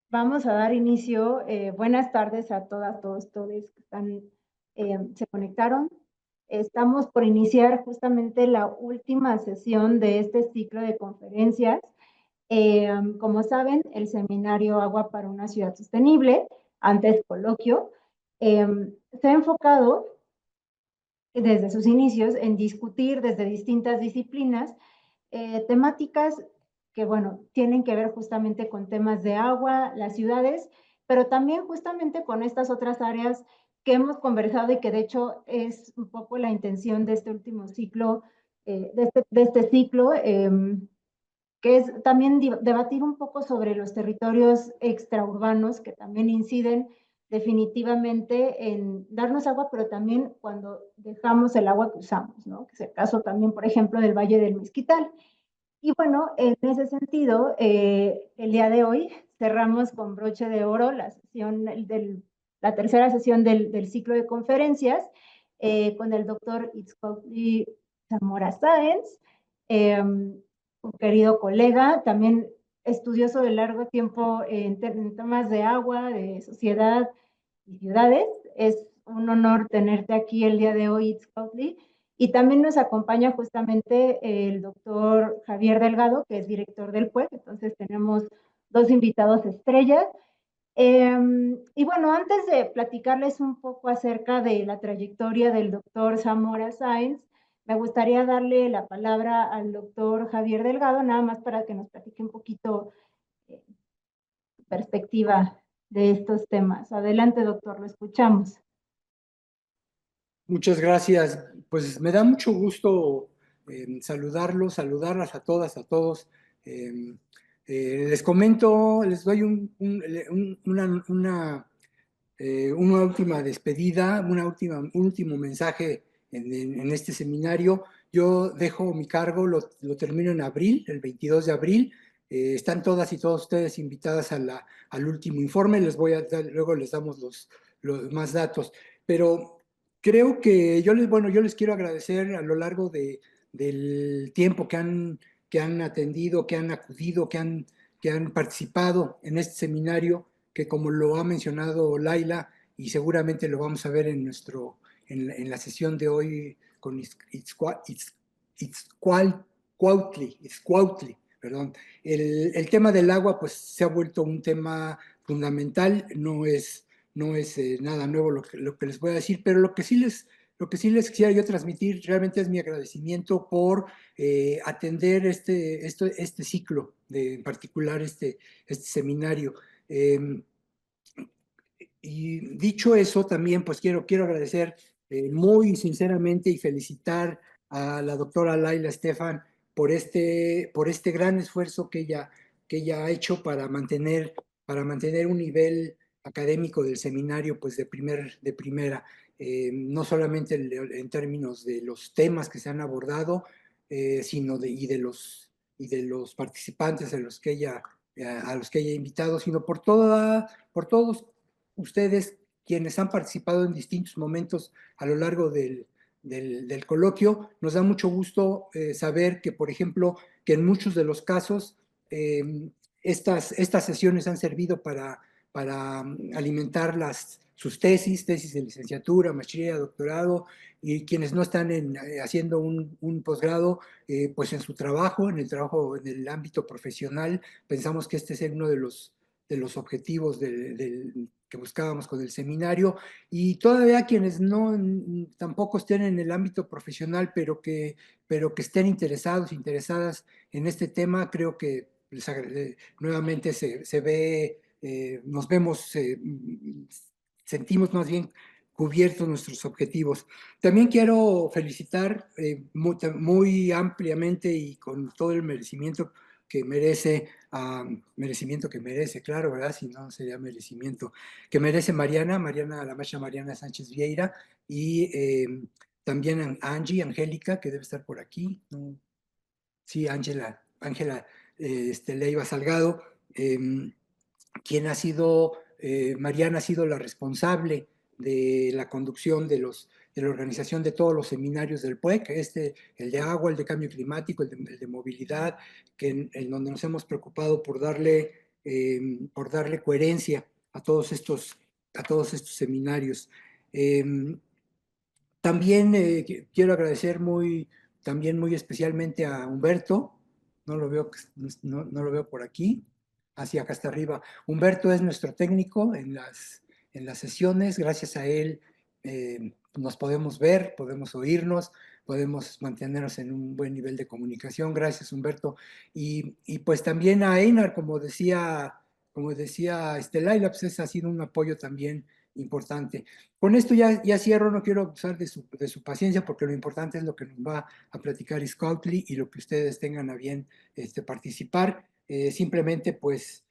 Vamos a dar inicio. Buenas tardes a todas, todos que están, se conectaron. Estamos por iniciar justamente la última sesión de este ciclo de conferencias. Como saben, el seminario Agua para una ciudad sostenible, antes coloquio, se ha enfocado desde sus inicios en discutir desde distintas disciplinas temáticas que, bueno, tienen que ver justamente con temas de agua, las ciudades, pero también justamente con estas otras áreas que hemos conversado y que de hecho es un poco la intención de este último ciclo, de este ciclo, que es también debatir un poco sobre los territorios extraurbanos que también inciden definitivamente en darnos agua, pero también cuando dejamos el agua que usamos, ¿no? Que es el caso también, por ejemplo, del Valle del Mezquital. Y bueno, en ese sentido, el día de hoy cerramos con broche de oro la sesión la tercera sesión del ciclo de conferencias con el doctor Itzcoatl Zamora Sáenz, un querido colega, también estudioso de largo tiempo en temas de agua, de sociedad y ciudades. Es un honor tenerte aquí el día de hoy, Itzcoatl. Y también nos acompaña justamente el doctor Javier Delgado, que es director del PUEC. Entonces tenemos dos invitados estrellas. Y bueno, antes de platicarles un poco acerca de la trayectoria del doctor Zamora Sáenz, me gustaría darle la palabra al doctor Javier Delgado, nada más para que nos platique un poquito su perspectiva de estos temas. Adelante, doctor, lo escuchamos. Muchas gracias. Pues me da mucho gusto saludarlos, saludarlas a todas, a todos. Eh, Les comento, les doy una última despedida, un último mensaje en este seminario. Yo dejo mi cargo, lo termino en abril, el 22 de abril. Están todas y todos ustedes invitadas al último informe. Luego les damos los más datos. Pero creo que yo les quiero agradecer a lo largo del tiempo que han atendido, que han acudido, que han participado en este seminario, que como lo ha mencionado Laila, y seguramente lo vamos a ver en la sesión de hoy con Itzcuautli, perdón. El tema del agua pues se ha vuelto un tema fundamental, no es nada nuevo lo que les voy a decir, pero lo que sí les quisiera yo transmitir realmente es mi agradecimiento por atender este ciclo, en particular este seminario. Y dicho eso, también pues quiero agradecer muy sinceramente y felicitar a la doctora Laila Estefan por este gran esfuerzo que ella ha hecho para mantener un nivel académico del seminario pues de primera, no solamente en términos de los temas que se han abordado, sino y de los participantes a los que ella ha invitado, sino por todos ustedes quienes han participado en distintos momentos a lo largo del coloquio. Nos da mucho gusto saber que, por ejemplo, que en muchos de los casos estas sesiones han servido para alimentar sus tesis de licenciatura, maestría, doctorado, y quienes no están haciendo un posgrado, pues en su trabajo, en el ámbito profesional, pensamos que este es uno de los objetivos que buscábamos con el seminario, y todavía quienes tampoco estén en el ámbito profesional, pero que estén interesadas en este tema, creo que nuevamente se ve, nos vemos, sentimos más bien cubiertos nuestros objetivos. También quiero felicitar muy ampliamente y con todo el merecimiento que merece, claro, ¿verdad? Si no, sería merecimiento, que merece la maestra Mariana Sánchez Vieira, y también a Angélica, que debe estar por aquí, ¿no? Sí, Ángela Leiva Salgado, quien Mariana ha sido la responsable de la conducción de la organización de todos los seminarios del PUEC, el de agua, el de cambio climático, el de movilidad, en donde nos hemos preocupado por darle por darle coherencia a todos estos seminarios. También quiero agradecer también muy especialmente a Humberto, no lo veo, no lo veo por aquí, hacia acá hasta arriba. Humberto es nuestro técnico en las sesiones, gracias a él nos podemos ver, podemos oírnos, podemos mantenernos en un buen nivel de comunicación. Gracias, Humberto. Y pues también a Einar, como decía Estelaila, pues ha sido un apoyo también importante. Con esto ya cierro, no quiero abusar de su paciencia porque lo importante es lo que nos va a platicar Scoutly y lo que ustedes tengan a bien participar. Simplemente pues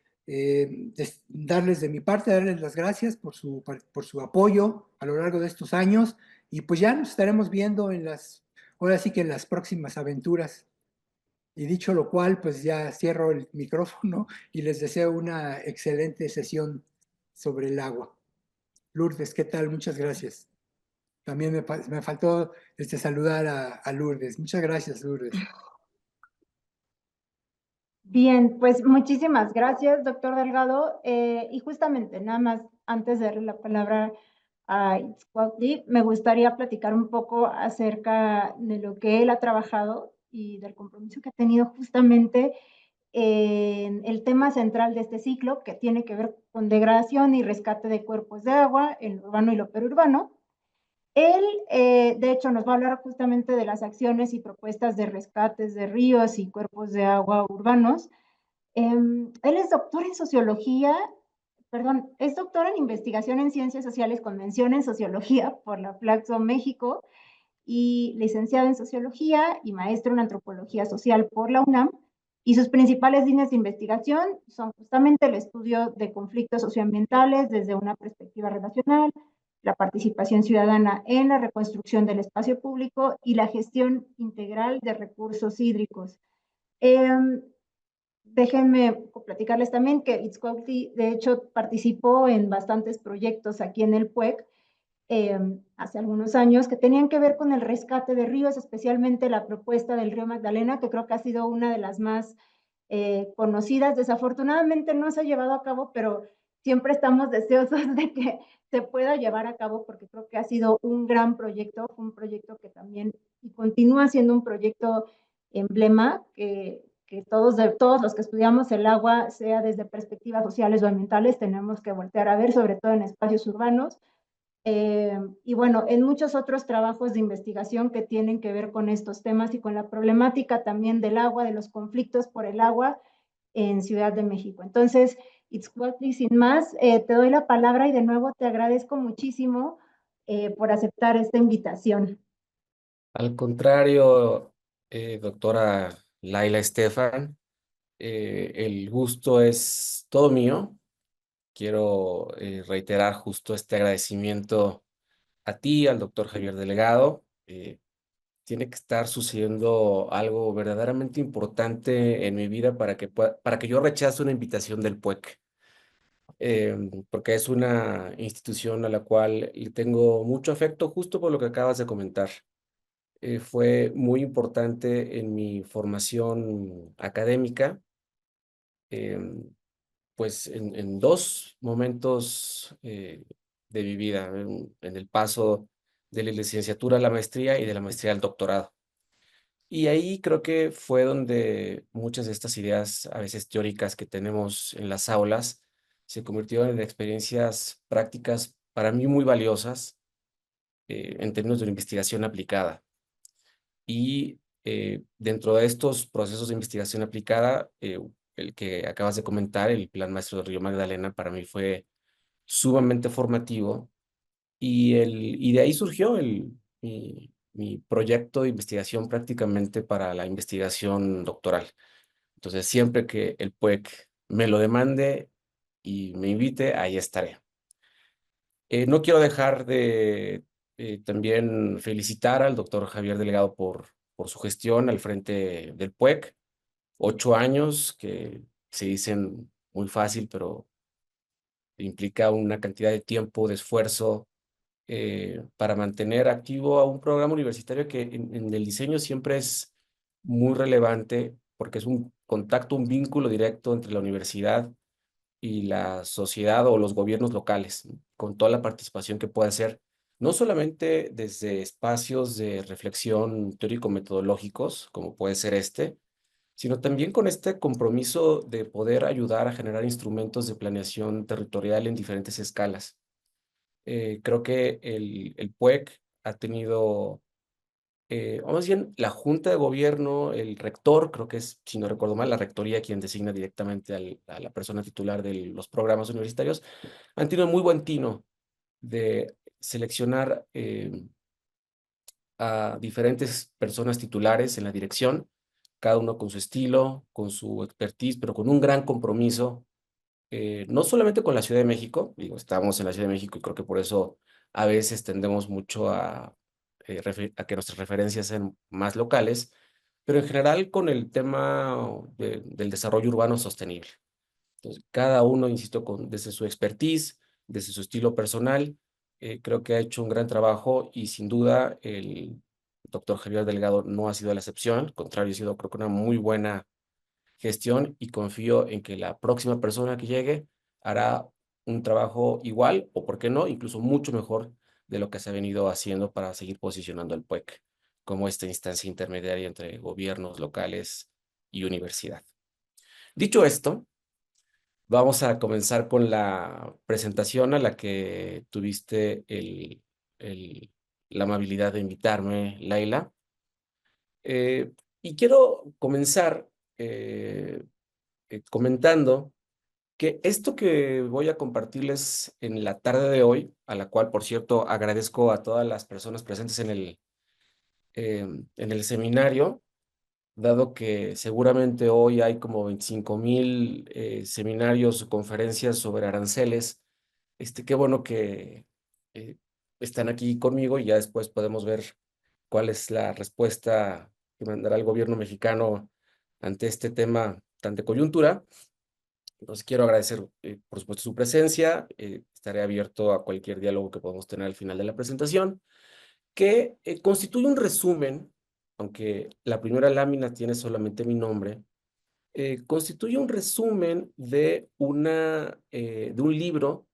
darles de mi parte, darles las gracias por su apoyo a lo largo de estos años y pues ya nos estaremos viendo ahora sí que en las próximas aventuras. Y dicho lo cual, pues ya cierro el micrófono y les deseo una excelente sesión sobre el agua. Lourdes, ¿qué tal? Muchas gracias. También me faltó saludar a Lourdes. Muchas gracias, Lourdes. Bien, pues muchísimas gracias, doctor Delgado. Y justamente, nada más, antes de darle la palabra a Itzcuautli, me gustaría platicar un poco acerca de lo que él ha trabajado y del compromiso que ha tenido justamente en el tema central de este ciclo, que tiene que ver con degradación y rescate de cuerpos de agua, en lo urbano y lo perurbano. Él, de hecho, nos va a hablar justamente de las acciones y propuestas de rescates de ríos y cuerpos de agua urbanos. Él es doctor en sociología, perdón, es doctor en investigación en ciencias sociales con mención en sociología por la Flaxo México y licenciado en sociología y maestro en antropología social por la UNAM. Y sus principales líneas de investigación son justamente el estudio de conflictos socioambientales desde una perspectiva relacional, la participación ciudadana en la reconstrucción del espacio público y la gestión integral de recursos hídricos. Eh, Déjenme platicarles también que Itzcuautli, de hecho, participó en bastantes proyectos aquí en el PUEC hace algunos años que tenían que ver con el rescate de ríos, especialmente la propuesta del río Magdalena, que creo que ha sido una de las más conocidas. Desafortunadamente no se ha llevado a cabo, pero siempre estamos deseosos de que se pueda llevar a cabo porque creo que ha sido un gran proyecto, un proyecto que también y continúa siendo un proyecto emblema que todos los que estudiamos el agua, sea desde perspectivas sociales o ambientales, tenemos que voltear a ver, sobre todo en espacios urbanos. Y bueno, en muchos otros trabajos de investigación que tienen que ver con estos temas y con la problemática también del agua, de los conflictos por el agua en Ciudad de México. Entonces, Itzcuautli, sin más, te doy la palabra y de nuevo te agradezco muchísimo por aceptar esta invitación. Al contrario, doctora Laila Estefan, el gusto es todo mío. Quiero reiterar justo este agradecimiento a ti, al doctor Javier Delegado. Tiene que estar sucediendo algo verdaderamente importante en mi vida para que yo rechace una invitación del PUEC, porque es una institución a la cual le tengo mucho afecto justo por lo que acabas de comentar. Fue muy importante en mi formación académica, pues en dos momentos de mi vida, en el paso de la licenciatura a la maestría y de la maestría al doctorado. Y ahí creo que fue donde muchas de estas ideas, a veces teóricas que tenemos en las aulas, se convirtieron en experiencias prácticas para mí muy valiosas en términos de una investigación aplicada. Y dentro de estos procesos de investigación aplicada, el que acabas de comentar, el Plan Maestro del Río Magdalena, para mí fue sumamente formativo y de ahí surgió mi proyecto de investigación prácticamente para la investigación doctoral. Entonces, siempre que el PUEC me lo demande y me invite, ahí estaré. No quiero dejar de también felicitar al doctor Javier Delegado por su gestión al frente del PUEC. 8 años que se dicen muy fácil, pero implica una cantidad de tiempo, de esfuerzo para mantener activo a un programa universitario que en el diseño siempre es muy relevante porque es un contacto, un vínculo directo entre la universidad y la sociedad o los gobiernos locales, ¿no? Con toda la participación que puede hacer, no solamente desde espacios de reflexión teórico-metodológicos, como puede ser este, sino también con este compromiso de poder ayudar a generar instrumentos de planeación territorial en diferentes escalas. Creo que el PUEC ha tenido, o más bien la Junta de Gobierno, el rector, creo que es, si no recuerdo mal, la rectoría quien designa directamente a la persona titular de los programas universitarios, han tenido muy buen tino de seleccionar a diferentes personas titulares en la dirección, cada uno con su estilo, con su expertise, pero con un gran compromiso, no solamente con la Ciudad de México, digo, estamos en la Ciudad de México y creo que por eso a veces tendemos mucho a que nuestras referencias sean más locales, pero en general con el tema del desarrollo urbano sostenible. Entonces, cada uno, insisto, desde su expertise, desde su estilo personal, creo que ha hecho un gran trabajo y sin duda el doctor Javier Delgado no ha sido la excepción, al contrario, ha sido creo que una muy buena gestión y confío en que la próxima persona que llegue hará un trabajo igual o, por qué no, incluso mucho mejor de lo que se ha venido haciendo para seguir posicionando al PUEC como esta instancia intermediaria entre gobiernos locales y universidad. Dicho esto, vamos a comenzar con la presentación a la que tuviste la amabilidad de invitarme, Laila. Y quiero comenzar comentando que esto que voy a compartirles en la tarde de hoy, a la cual, por cierto, agradezco a todas las personas presentes en el seminario, dado que seguramente hoy hay como 25,000 seminarios o conferencias sobre aranceles. Qué bueno que eh, están aquí conmigo y ya después podemos ver cuál es la respuesta que mandará el gobierno mexicano ante este tema tan de coyuntura. Entonces quiero agradecer, por supuesto, su presencia. Estaré abierto a cualquier diálogo que podamos tener al final de la presentación, que constituye un resumen, aunque la primera lámina tiene solamente mi nombre, constituye un resumen de un libro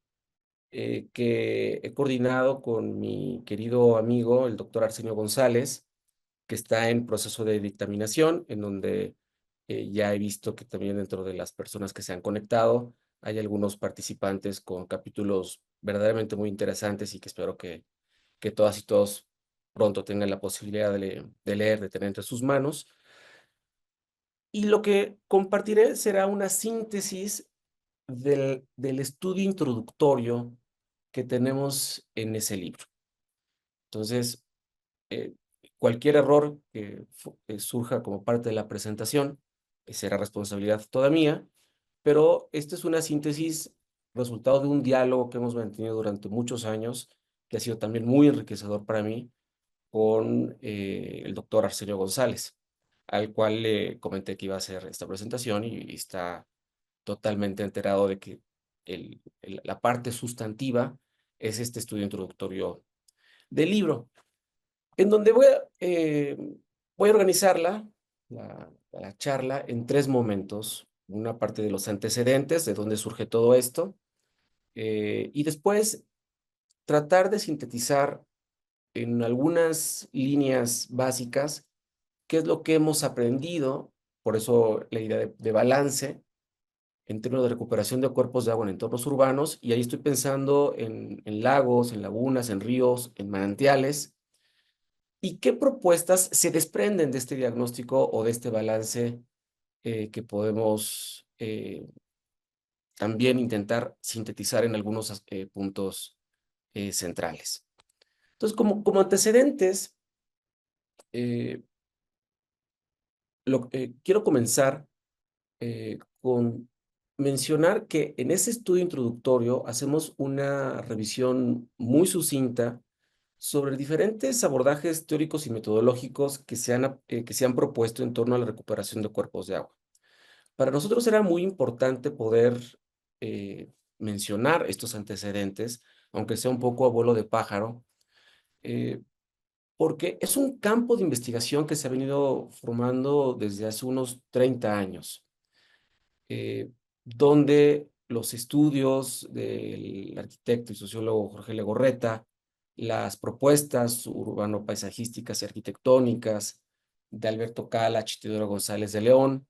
que he coordinado con mi querido amigo, el doctor Arsenio González, que está en proceso de dictaminación, en donde ya he visto que también dentro de las personas que se han conectado hay algunos participantes con capítulos verdaderamente muy interesantes y que espero que todas y todos pronto tengan la posibilidad de leer, de tener entre sus manos. Y lo que compartiré será una síntesis del estudio introductorio que tenemos en ese libro. Entonces, eh, cualquier error que surja como parte de la presentación será responsabilidad toda mía, pero esta es una síntesis resultado de un diálogo que hemos mantenido durante muchos años, que ha sido también muy enriquecedor para mí, con el doctor Arsenio González, al cual le comenté que iba a hacer esta presentación y está totalmente enterado de que la parte sustantiva es este estudio introductorio del libro, en donde voy a organizarla, la charla, en 3 momentos. Una parte de los antecedentes, de dónde surge todo esto, y después tratar de sintetizar en algunas líneas básicas qué es lo que hemos aprendido, por eso la idea de balance, en términos de recuperación de cuerpos de agua en entornos urbanos, y ahí estoy pensando en lagos, en lagunas, en ríos, en manantiales, y qué propuestas se desprenden de este diagnóstico o de este balance que podemos también intentar sintetizar en algunos puntos centrales. Entonces, como antecedentes, eh, quiero comenzar con mencionar que en ese estudio introductorio hacemos una revisión muy sucinta sobre diferentes abordajes teóricos y metodológicos que se han propuesto en torno a la recuperación de cuerpos de agua. Para nosotros era muy importante poder mencionar estos antecedentes, aunque sea un poco a vuelo de pájaro, eh, porque es un campo de investigación que se ha venido formando desde hace unos 30 años, donde los estudios del arquitecto y sociólogo Jorge Legorreta, las propuestas urbano-paisajísticas y arquitectónicas de Alberto Calach y Teodoro González de León,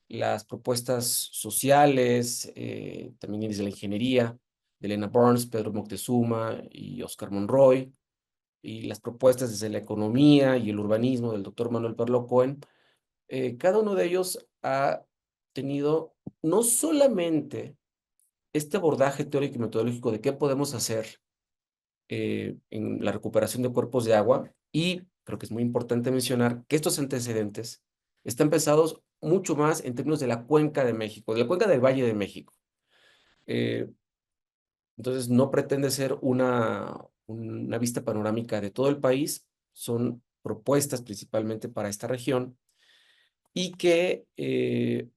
las propuestas sociales, también desde la ingeniería, de Elena Burns, Pedro Moctezuma y Oscar Monroy, y las propuestas desde la economía y el urbanismo del doctor Manuel Perlo Cohen. Cada uno de ellos ha tenido no solamente este abordaje teórico y metodológico de qué podemos hacer en la recuperación de cuerpos de agua, y creo que es muy importante mencionar que estos antecedentes están pensados mucho más en términos de la cuenca de México, de la cuenca del Valle de México. Entonces, no pretende ser una vista panorámica de todo el país, son propuestas principalmente para esta región, y que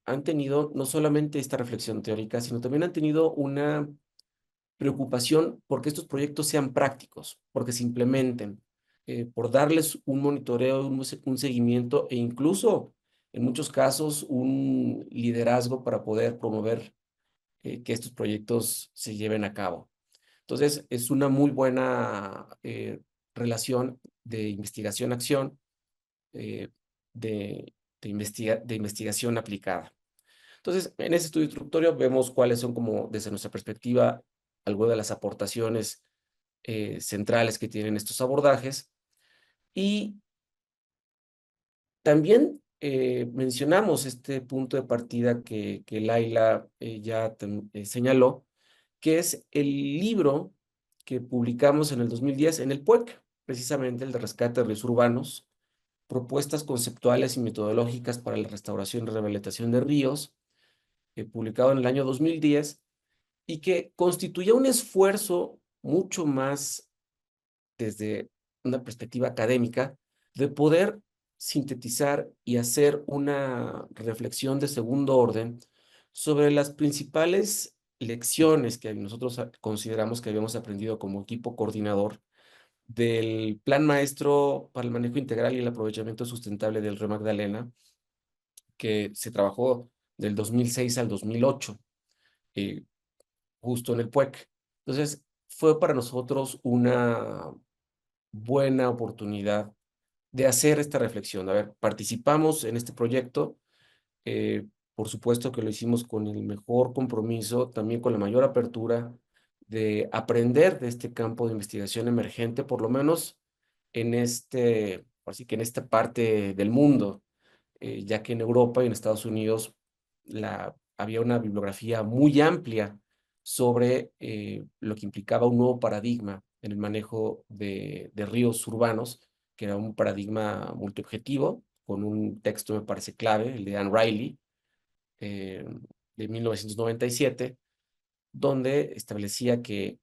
han tenido no solamente esta reflexión teórica, sino también han tenido una preocupación porque estos proyectos sean prácticos, porque se implementen, por darles un monitoreo, un seguimiento e incluso, en muchos casos, un liderazgo para poder promover que estos proyectos se lleven a cabo. Entonces, es una muy buena relación de investigación-acción, eh, de investigación aplicada. Entonces, en ese estudio introductorio vemos cuáles son, como desde nuestra perspectiva, algunas de las aportaciones centrales que tienen estos abordajes. Y también mencionamos este punto de partida que Laila ya señaló, que es el libro que publicamos en el 2010 en el PUEC, precisamente el de Rescate de Ríos Urbanos, propuestas conceptuales y metodológicas para la restauración y rehabilitación de ríos, publicado en el año 2010, y que constituía un esfuerzo mucho más desde una perspectiva académica de poder sintetizar y hacer una reflexión de segundo orden sobre las principales lecciones que nosotros consideramos que habíamos aprendido como equipo coordinador del Plan Maestro para el Manejo Integral y el Aprovechamiento Sustentable del Río Magdalena, que se trabajó del 2006 al 2008, justo en el PUEC. Entonces, fue para nosotros una buena oportunidad de hacer esta reflexión. A ver, participamos en este proyecto, por supuesto que lo hicimos con el mejor compromiso, también con la mayor apertura de aprender de este campo de investigación emergente, por lo menos en así que en esta parte del mundo, ya que en Europa y en Estados Unidos había una bibliografía muy amplia sobre lo que implicaba un nuevo paradigma en el manejo de ríos urbanos, que era un paradigma multiobjetivo, con un texto, me parece clave, el de Anne Riley, eh, de 1997, donde establecía que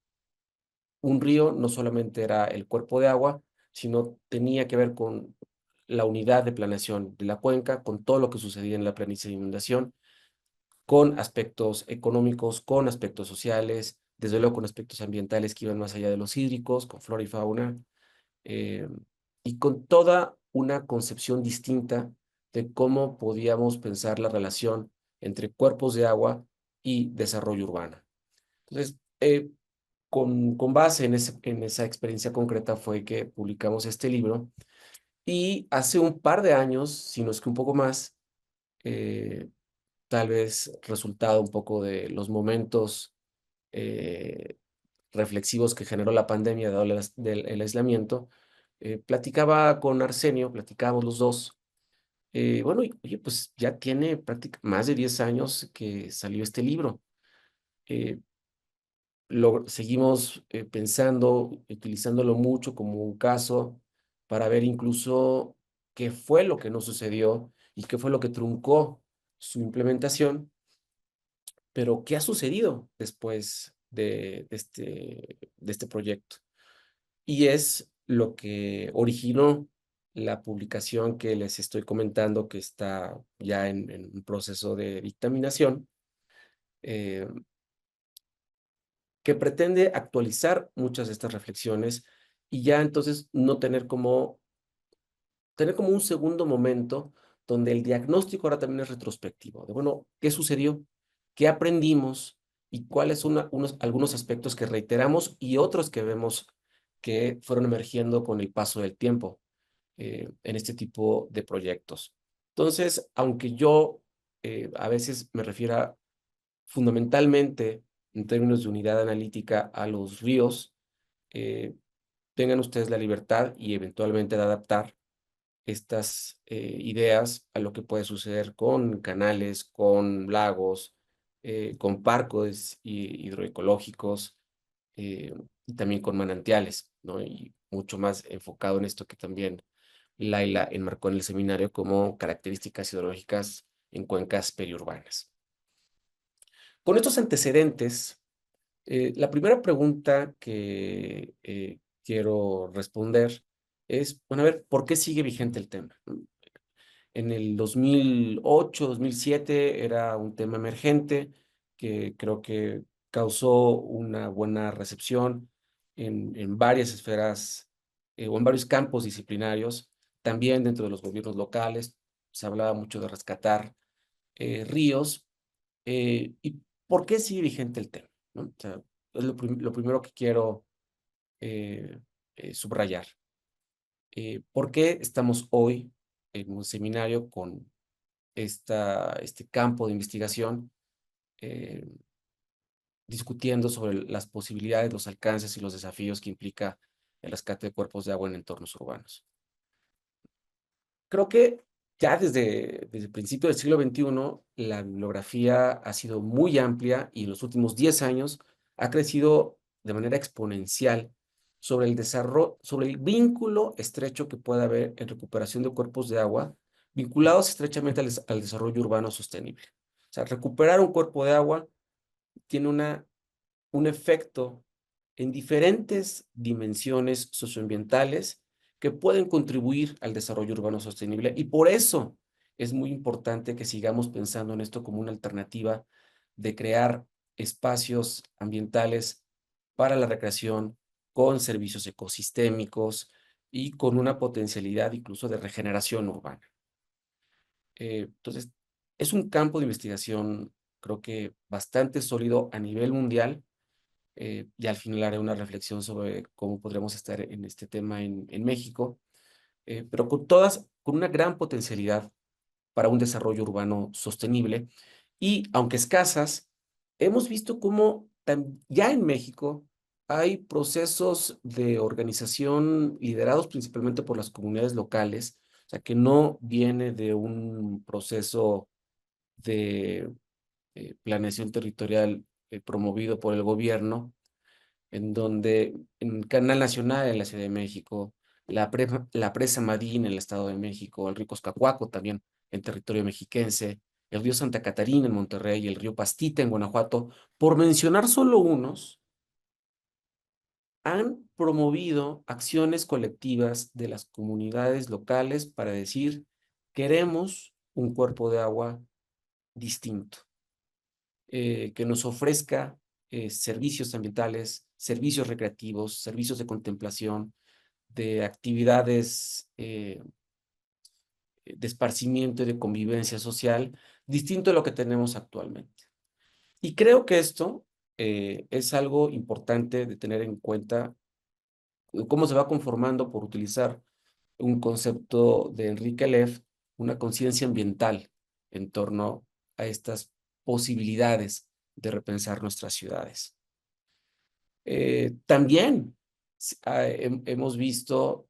un río no solamente era el cuerpo de agua, sino tenía que ver con la unidad de planeación de la cuenca, con todo lo que sucedía en la planicie de inundación, con aspectos económicos, con aspectos sociales, desde luego con aspectos ambientales que iban más allá de los hídricos, con flora y fauna, eh, y con toda una concepción distinta de cómo podíamos pensar la relación entre cuerpos de agua y desarrollo urbano. Entonces, con base en esa experiencia concreta fue que publicamos este libro, y hace un par de años, si no es que un poco más, tal vez resultado un poco de los momentos eh, reflexivos que generó la pandemia dado el aislamiento, platicaba con Arsenio, platicábamos los dos, bueno, oye, pues ya tiene prácticamente más de 10 años que salió este libro. Eh, Seguimos pensando, utilizándolo mucho como un caso para ver incluso qué fue lo que no sucedió y qué fue lo que truncó su implementación, pero qué ha sucedido después de este proyecto. Y es lo que originó la publicación que les estoy comentando, que está ya en un proceso de dictaminación, eh, que pretende actualizar muchas de estas reflexiones y ya entonces no tener como un segundo momento donde el diagnóstico ahora también es retrospectivo, de bueno, ¿qué sucedió? ¿Qué aprendimos? y cuáles son algunos aspectos que reiteramos y otros que vemos que fueron emergiendo con el paso del tiempo en este tipo de proyectos. Entonces, aunque yo a veces me refiero fundamentalmente en términos de unidad analítica a los ríos, eh, tengan ustedes la libertad y eventualmente de adaptar estas ideas a lo que puede suceder con canales, con lagos, con parques hidroecológicos y también con manantiales, ¿no? Y mucho más enfocado en esto que también Laila enmarcó en el seminario como características hidrológicas en cuencas periurbanas. Con estos antecedentes, la primera pregunta que quiero responder es, bueno, a ver, ¿por qué sigue vigente el tema? En el 2008, 2007 era un tema emergente que creo que causó una buena recepción en varias esferas o en varios campos disciplinarios, también dentro de los gobiernos locales. Se hablaba mucho de rescatar ríos. ¿Y por qué sigue vigente el tema? ¿No? O sea, es lo primero que quiero eh, subrayar. ¿Por qué estamos hoy en un seminario con este campo de investigación eh, discutiendo sobre las posibilidades, los alcances y los desafíos que implica el rescate de cuerpos de agua en entornos urbanos? Creo que ya desde el principio del siglo XXI, la bibliografía ha sido muy amplia y en los últimos 10 años ha crecido de manera exponencial sobre el desarrollo, sobre el vínculo estrecho que puede haber en recuperación de cuerpos de agua vinculados estrechamente al desarrollo urbano sostenible. O sea, recuperar un cuerpo de agua tiene un efecto en diferentes dimensiones socioambientales que pueden contribuir al desarrollo urbano sostenible. Y por eso es muy importante que sigamos pensando en esto como una alternativa de crear espacios ambientales para la recreación con servicios ecosistémicos y con una potencialidad incluso de regeneración urbana. Entonces, es un campo de investigación, creo que bastante sólido a nivel mundial, y al final haré una reflexión sobre cómo podremos estar en este tema en México, pero con una gran potencialidad para un desarrollo urbano sostenible. Y aunque escasas, hemos visto cómo ya en México hay procesos de organización liderados principalmente por las comunidades locales, o sea, que no viene de un proceso de planeación territorial promovido por el gobierno, en donde en Canal Nacional en la Ciudad de México, la presa Madín en el Estado de México, el río Coscacuaco también en territorio mexiquense, el río Santa Catarina en Monterrey, el río Pastita en Guanajuato, por mencionar solo unos, han promovido acciones colectivas de las comunidades locales para decir, queremos un cuerpo de agua distinto, que nos ofrezca servicios ambientales, servicios recreativos, servicios de contemplación, de actividades de esparcimiento y de convivencia social, distinto a lo que tenemos actualmente. Y creo que esto es algo importante de tener en cuenta, cómo se va conformando, por utilizar un concepto de Enrique Leff, una conciencia ambiental en torno a estas posibilidades de repensar nuestras ciudades. También hemos visto,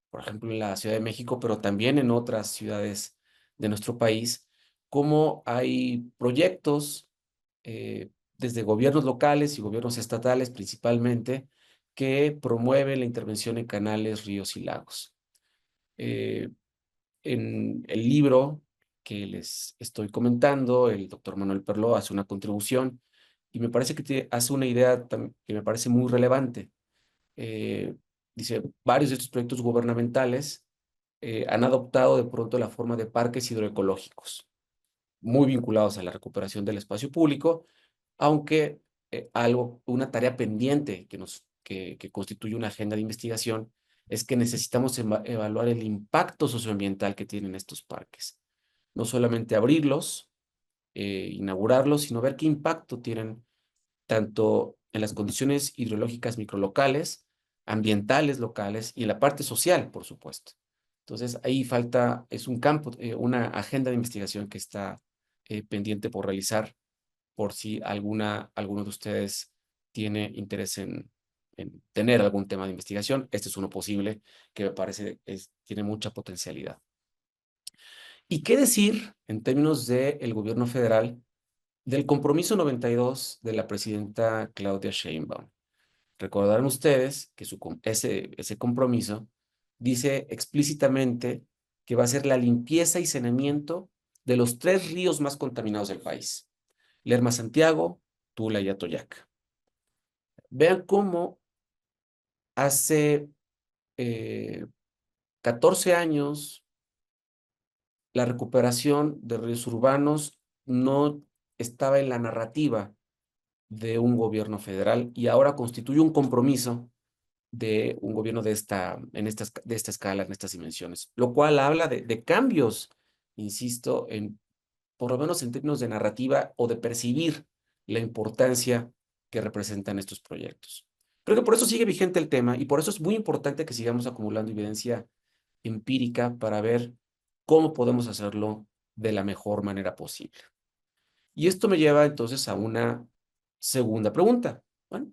por ejemplo, en la Ciudad de México, pero también en otras ciudades de nuestro país, cómo hay proyectos desde gobiernos locales y gobiernos estatales principalmente que promueven la intervención en canales, ríos y lagos. En el libro que les estoy comentando, el doctor Manuel Perló hace una contribución y me parece que hace una idea que me parece muy relevante. Dice, varios de estos proyectos gubernamentales han adoptado de pronto la forma de parques hidroecológicos, muy vinculados a la recuperación del espacio público, aunque una tarea pendiente que constituye una agenda de investigación es que necesitamos evaluar el impacto socioambiental que tienen estos parques. No solamente abrirlos inaugurarlos, sino ver qué impacto tienen tanto en las condiciones hidrológicas microlocales, ambientales locales y en la parte social, por supuesto. Entonces, ahí falta, es un campo, una agenda de investigación que está pendiente por realizar, por si alguno de ustedes tiene interés en tener algún tema de investigación. Este es uno posible que me parece tiene mucha potencialidad. ¿Y qué decir en términos del gobierno federal del compromiso 92 de la presidenta Claudia Sheinbaum? Recordarán ustedes que ese compromiso dice explícitamente que va a ser la limpieza y saneamiento de los 3 ríos más contaminados del país: Lerma, Santiago, Tula y Atoyac. Vean cómo hace 14 años la recuperación de ríos urbanos no estaba en la narrativa de un gobierno federal y ahora constituye un compromiso de un gobierno de esta escala, en estas dimensiones, lo cual habla de cambios, insisto, por lo menos en términos de narrativa o de percibir la importancia que representan estos proyectos. Creo que por eso sigue vigente el tema y por eso es muy importante que sigamos acumulando evidencia empírica para ver cómo podemos hacerlo de la mejor manera posible. Y esto me lleva entonces a una segunda pregunta. Bueno,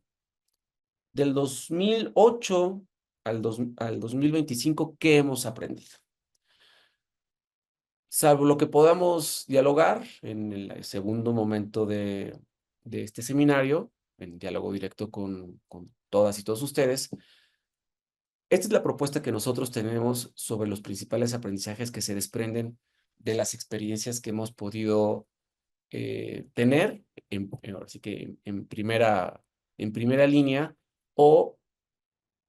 del 2008 al 2025, ¿qué hemos aprendido? Salvo lo que podamos dialogar en el segundo momento de este seminario, en diálogo directo con todas y todos ustedes, esta es la propuesta que nosotros tenemos sobre los principales aprendizajes que se desprenden de las experiencias que hemos podido tener, ahora sí que en primera línea, o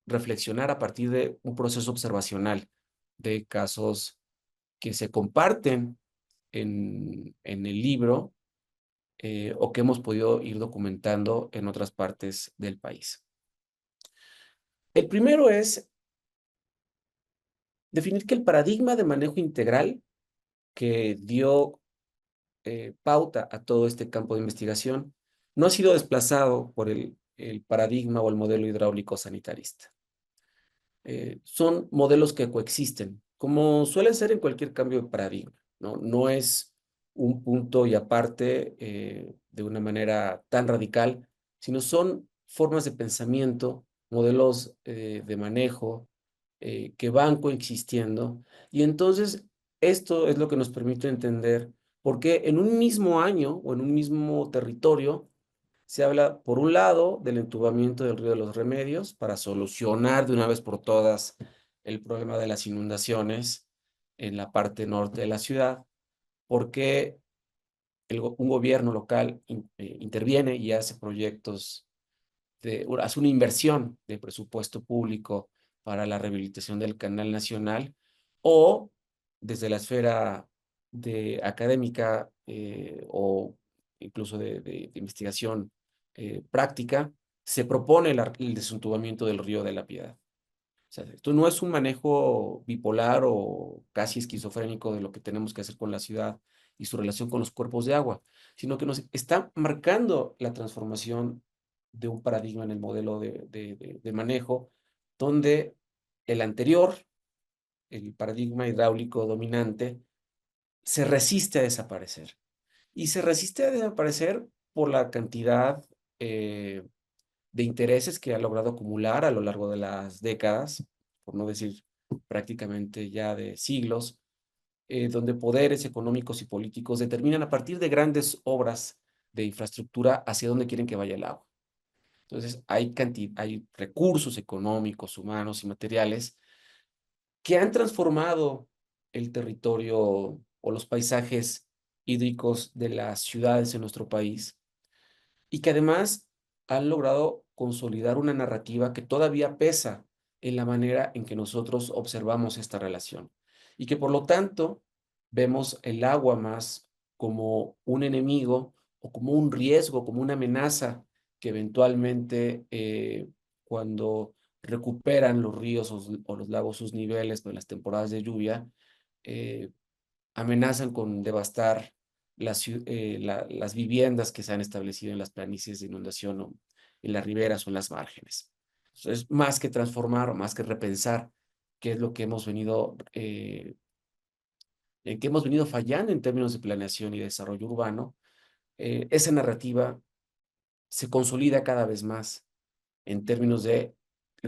reflexionar a partir de un proceso observacional de casos que se comparten en el libro o que hemos podido ir documentando en otras partes del país. El primero es definir que el paradigma de manejo integral que dio pauta a todo este campo de investigación no ha sido desplazado por el paradigma o el modelo hidráulico sanitarista. Son modelos que coexisten, como suele ser en cualquier cambio de paradigma, ¿no? No es un punto y aparte de una manera tan radical, sino son formas de pensamiento, modelos de manejo que van coexistiendo. Y entonces esto es lo que nos permite entender por qué en un mismo año o en un mismo territorio se habla, por un lado, del entubamiento del río de los Remedios para solucionar de una vez por todas el problema de las inundaciones en la parte norte de la ciudad, porque un gobierno local interviene y hace proyectos, hace una inversión de presupuesto público para la rehabilitación del canal nacional, o desde la esfera académica o incluso de investigación práctica, se propone el desentubamiento del río de la Piedad. O sea, esto no es un manejo bipolar o casi esquizofrénico de lo que tenemos que hacer con la ciudad y su relación con los cuerpos de agua, sino que nos está marcando la transformación de un paradigma en el modelo de manejo, donde el anterior, el paradigma hidráulico dominante, se resiste a desaparecer. Y se resiste a desaparecer por la cantidad de intereses que ha logrado acumular a lo largo de las décadas, por no decir prácticamente ya de siglos, donde poderes económicos y políticos determinan a partir de grandes obras de infraestructura hacia dónde quieren que vaya el agua. Entonces, hay recursos económicos, humanos y materiales que han transformado el territorio o los paisajes hídricos de las ciudades en nuestro país y que además han logrado consolidar una narrativa que todavía pesa en la manera en que nosotros observamos esta relación y que por lo tanto vemos el agua más como un enemigo o como un riesgo, como una amenaza que eventualmente cuando recuperan los ríos o los lagos sus niveles en las temporadas de lluvia, amenazan con devastar las viviendas que se han establecido en las planicies de inundación o en las riberas o en las márgenes. Entonces, más que transformar o más que repensar qué es lo que hemos venido, en qué hemos venido fallando en términos de planeación y desarrollo urbano, esa narrativa se consolida cada vez más en términos de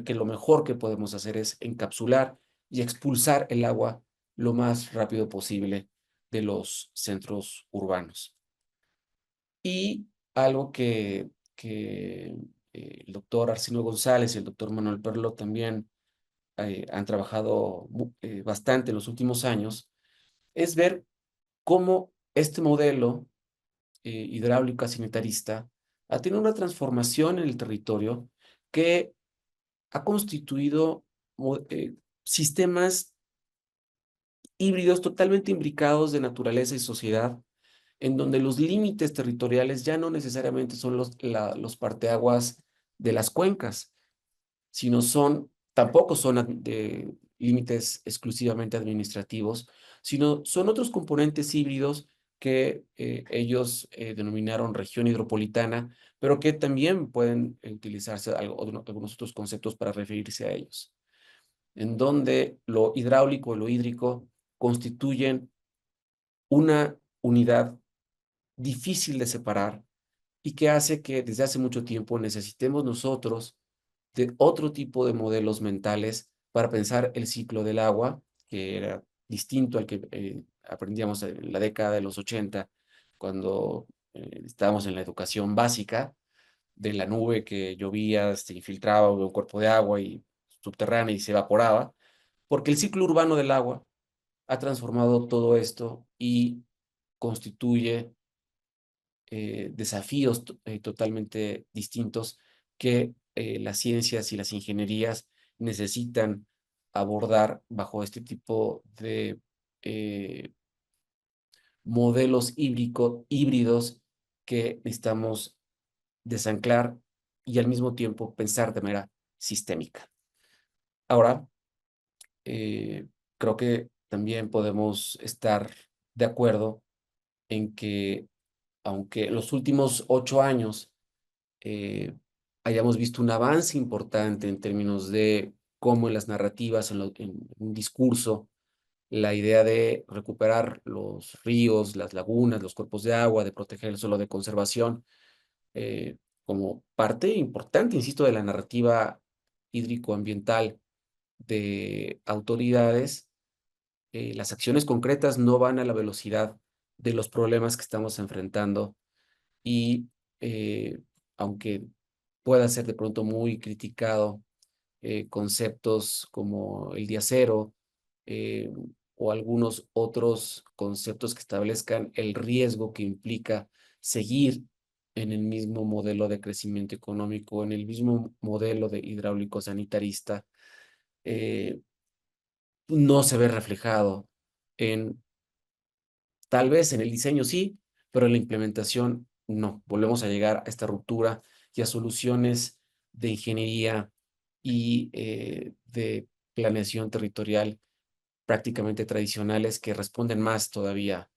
que lo mejor que podemos hacer es encapsular y expulsar el agua lo más rápido posible de los centros urbanos. Y algo que el doctor Arsenio González y el doctor Manuel Perlo también han trabajado bastante en los últimos años, es ver cómo este modelo hidráulico sanitarista ha tenido una transformación en el territorio que ha constituido sistemas híbridos totalmente imbricados de naturaleza y sociedad, en donde los límites territoriales ya no necesariamente son los parteaguas de las cuencas, sino tampoco son de límites exclusivamente administrativos, sino son otros componentes híbridos que ellos denominaron región hidropolitana, pero que también pueden utilizarse algunos otros conceptos para referirse a ellos, en donde lo hidráulico y lo hídrico constituyen una unidad difícil de separar y que hace que desde hace mucho tiempo necesitemos nosotros de otro tipo de modelos mentales para pensar el ciclo del agua, que era distinto al que aprendíamos en la década de los 80, cuando estábamos en la educación básica, de la nube que llovía, se infiltraba en un cuerpo de agua y subterránea y se evaporaba, porque el ciclo urbano del agua ha transformado todo esto y constituye desafíos totalmente distintos que las ciencias y las ingenierías necesitan abordar bajo este tipo de modelos híbridos que necesitamos desanclar y al mismo tiempo pensar de manera sistémica. Ahora, creo que también podemos estar de acuerdo en que, aunque los últimos 8 años hayamos visto un avance importante en términos de cómo en las narrativas, en un discurso, la idea de recuperar los ríos, las lagunas, los cuerpos de agua, de proteger el suelo de conservación, eh, como parte importante, insisto, de la narrativa hídrico-ambiental de autoridades, las acciones concretas no van a la velocidad de los problemas que estamos enfrentando y aunque pueda ser de pronto muy criticado conceptos como el día cero o algunos otros conceptos que establezcan el riesgo que implica seguir en el mismo modelo de crecimiento económico, en el mismo modelo de hidráulico sanitarista, no se ve reflejado en, tal vez en el diseño sí, pero en la implementación no. Volvemos a llegar a esta ruptura y a soluciones de ingeniería y de planeación territorial prácticamente tradicionales que responden más todavía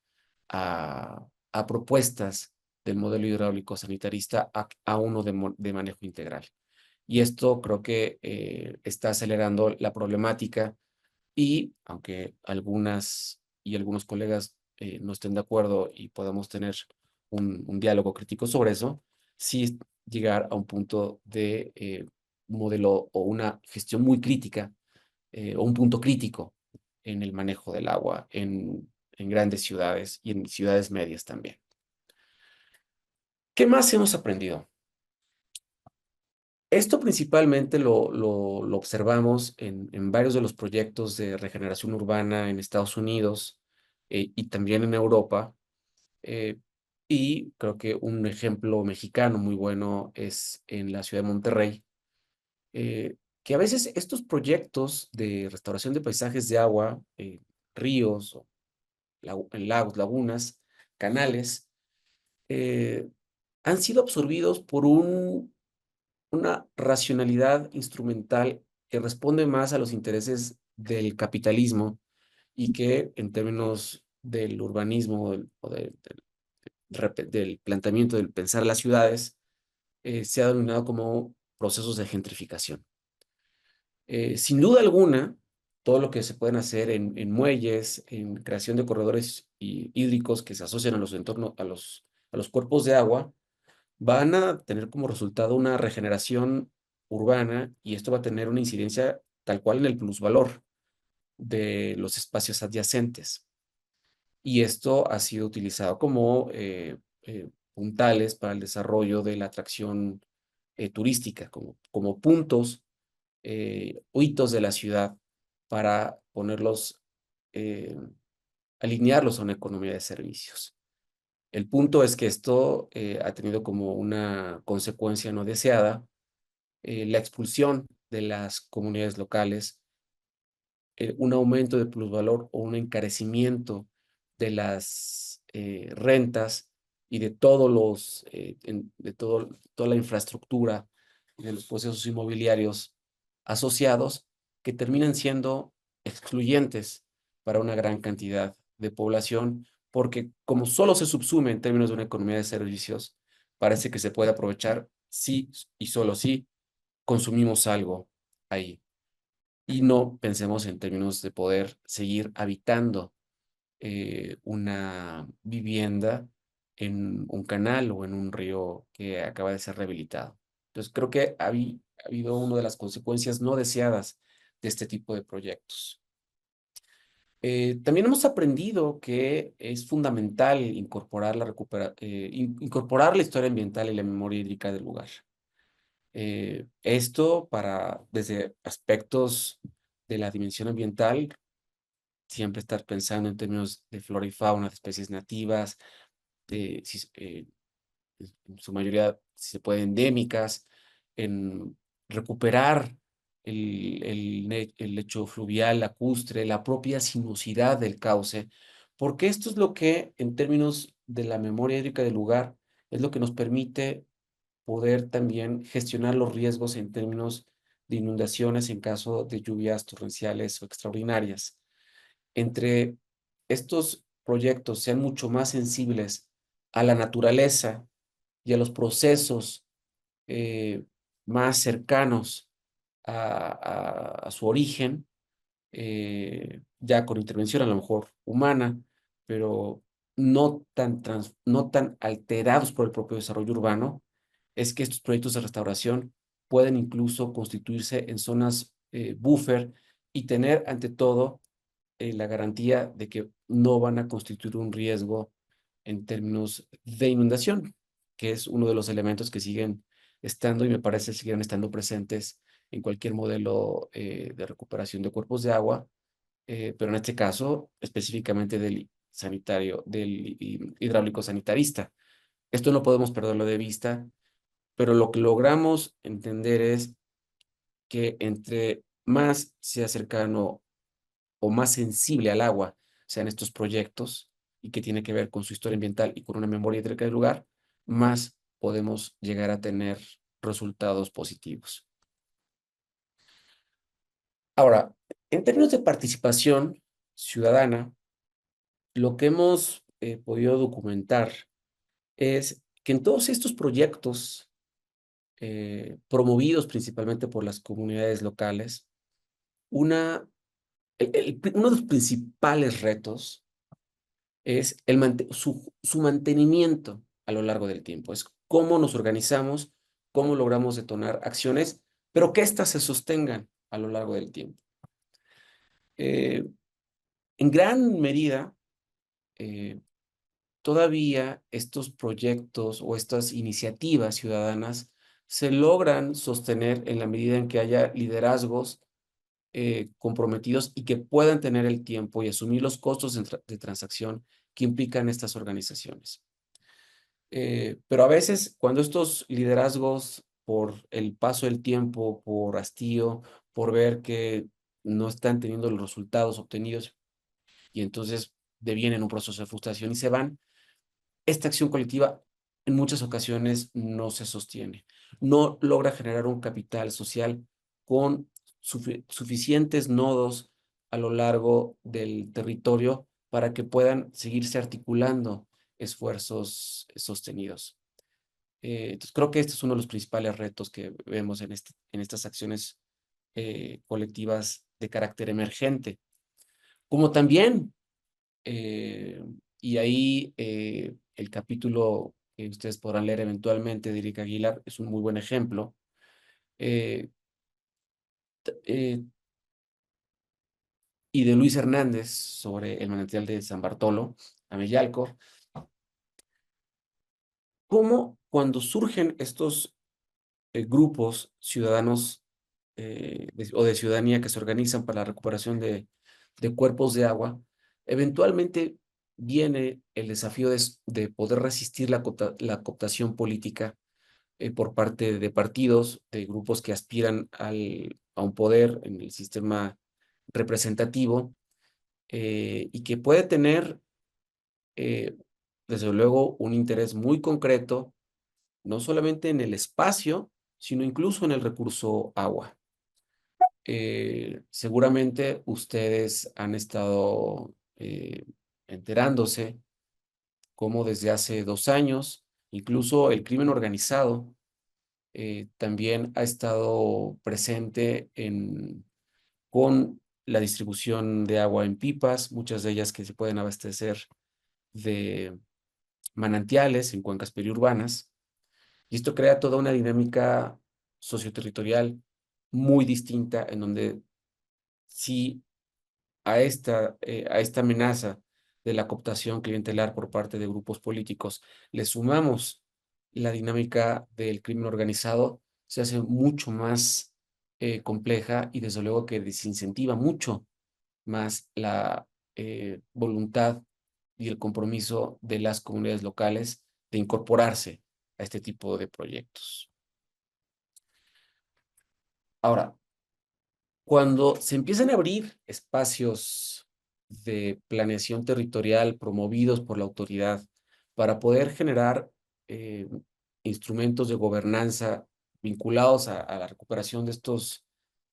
a propuestas del modelo hidráulico sanitarista a uno de manejo integral. Y esto creo que está acelerando la problemática y aunque algunas y algunos colegas no estén de acuerdo y podamos tener un diálogo crítico sobre eso, sí llegar a un punto de modelo o una gestión muy crítica o un punto crítico en el manejo del agua en grandes ciudades y en ciudades medias también. ¿Qué más hemos aprendido? Esto principalmente lo observamos en varios de los proyectos de regeneración urbana en Estados Unidos y también en Europa. Y creo que un ejemplo mexicano muy bueno es en la ciudad de Monterrey, que a veces estos proyectos de restauración de paisajes de agua, ríos, en lagos, lagunas, canales, han sido absorbidos por una racionalidad instrumental que responde más a los intereses del capitalismo y que en términos del urbanismo del planteamiento del pensar las ciudades, se ha denominado como procesos de gentrificación. Sin duda alguna, todo lo que se pueden hacer en muelles, en creación de corredores hídricos que se asocian a los entornos, a los cuerpos de agua, van a tener como resultado una regeneración urbana, y esto va a tener una incidencia tal cual en el plusvalor de los espacios adyacentes. Y esto ha sido utilizado como puntales para el desarrollo de la atracción turística, como puntos o hitos de la ciudad para ponerlos, alinearlos a una economía de servicios. El punto es que esto ha tenido como una consecuencia no deseada la expulsión de las comunidades locales, un aumento de plusvalor o un encarecimiento de las rentas y de todos toda la infraestructura de los procesos inmobiliarios asociados, que terminan siendo excluyentes para una gran cantidad de población, porque como solo se subsume en términos de una economía de servicios, parece que se puede aprovechar si y solo si consumimos algo ahí. Y no pensemos en términos de poder seguir habitando una vivienda en un canal o en un río que acaba de ser rehabilitado. Entonces, creo que ha habido una de las consecuencias no deseadas de este tipo de proyectos. También hemos aprendido que es fundamental incorporar incorporar la historia ambiental y la memoria hídrica del lugar. Esto desde aspectos de la dimensión ambiental, siempre estar pensando en términos de flora y fauna, de especies nativas, en su mayoría, si se puede, endémicas, en recuperar el lecho fluvial lacustre, la propia sinuosidad del cauce, porque esto es lo que, en términos de la memoria hídrica del lugar, es lo que nos permite poder también gestionar los riesgos en términos de inundaciones en caso de lluvias torrenciales o extraordinarias. Entre estos proyectos sean mucho más sensibles a la naturaleza y a los procesos más cercanos a su origen, ya con intervención a lo mejor humana, pero no tan alterados por el propio desarrollo urbano, es que estos proyectos de restauración pueden incluso constituirse en zonas buffer y tener ante todo la garantía de que no van a constituir un riesgo en términos de inundación, que es uno de los elementos que siguen estando y me parece siguen estando presentes en cualquier modelo de recuperación de cuerpos de agua, pero en este caso específicamente del hidráulico sanitarista. Esto no podemos perderlo de vista, pero lo que logramos entender es que entre más sea cercano o más sensible al agua sean estos proyectos, y que tiene que ver con su historia ambiental y con una memoria hídrica del lugar, más podemos llegar a tener resultados positivos. Ahora, en términos de participación ciudadana, lo que hemos podido documentar es que en todos estos proyectos promovidos principalmente por las comunidades locales, uno de los principales retos es su mantenimiento a lo largo del tiempo. Es cómo nos organizamos, cómo logramos detonar acciones, pero que éstas se sostengan a lo largo del tiempo. En gran medida, todavía estos proyectos o estas iniciativas ciudadanas se logran sostener en la medida en que haya liderazgos comprometidos y que puedan tener el tiempo y asumir los costos de transacción que implican estas organizaciones. Pero a veces, cuando estos liderazgos, por el paso del tiempo, por hastío, por ver que no están teniendo los resultados obtenidos, y entonces devienen un proceso de frustración y se van, esta acción colectiva en muchas ocasiones no se sostiene, no logra generar un capital social con suficientes nodos a lo largo del territorio para que puedan seguirse articulando esfuerzos sostenidos. Entonces creo que este es uno de los principales retos que vemos en estas acciones colectivas de carácter emergente. Como también, y ahí el capítulo que ustedes podrán leer eventualmente de Erika Aguilar es un muy buen ejemplo. Y de Luis Hernández sobre el manantial de San Bartolo, Ameyalco, cómo cuando surgen estos grupos ciudadanos o de ciudadanía que se organizan para la recuperación de cuerpos de agua, eventualmente viene el desafío de poder resistir la cooptación política por parte de partidos, de grupos que aspiran a un poder en el sistema representativo y que puede tener, desde luego, un interés muy concreto, no solamente en el espacio, sino incluso en el recurso agua. Seguramente ustedes han estado enterándose cómo desde hace 2 años, incluso el crimen organizado también ha estado presente con la distribución de agua en pipas, muchas de ellas que se pueden abastecer de manantiales en cuencas periurbanas. Y esto crea toda una dinámica socioterritorial muy distinta en donde si a esta amenaza de la cooptación clientelar por parte de grupos políticos le sumamos la dinámica del crimen organizado, se hace mucho más compleja y desde luego que desincentiva mucho más la voluntad y el compromiso de las comunidades locales de incorporarse a este tipo de proyectos. Ahora, cuando se empiezan a abrir espacios de planeación territorial promovidos por la autoridad para poder generar instrumentos de gobernanza vinculados a la recuperación de estos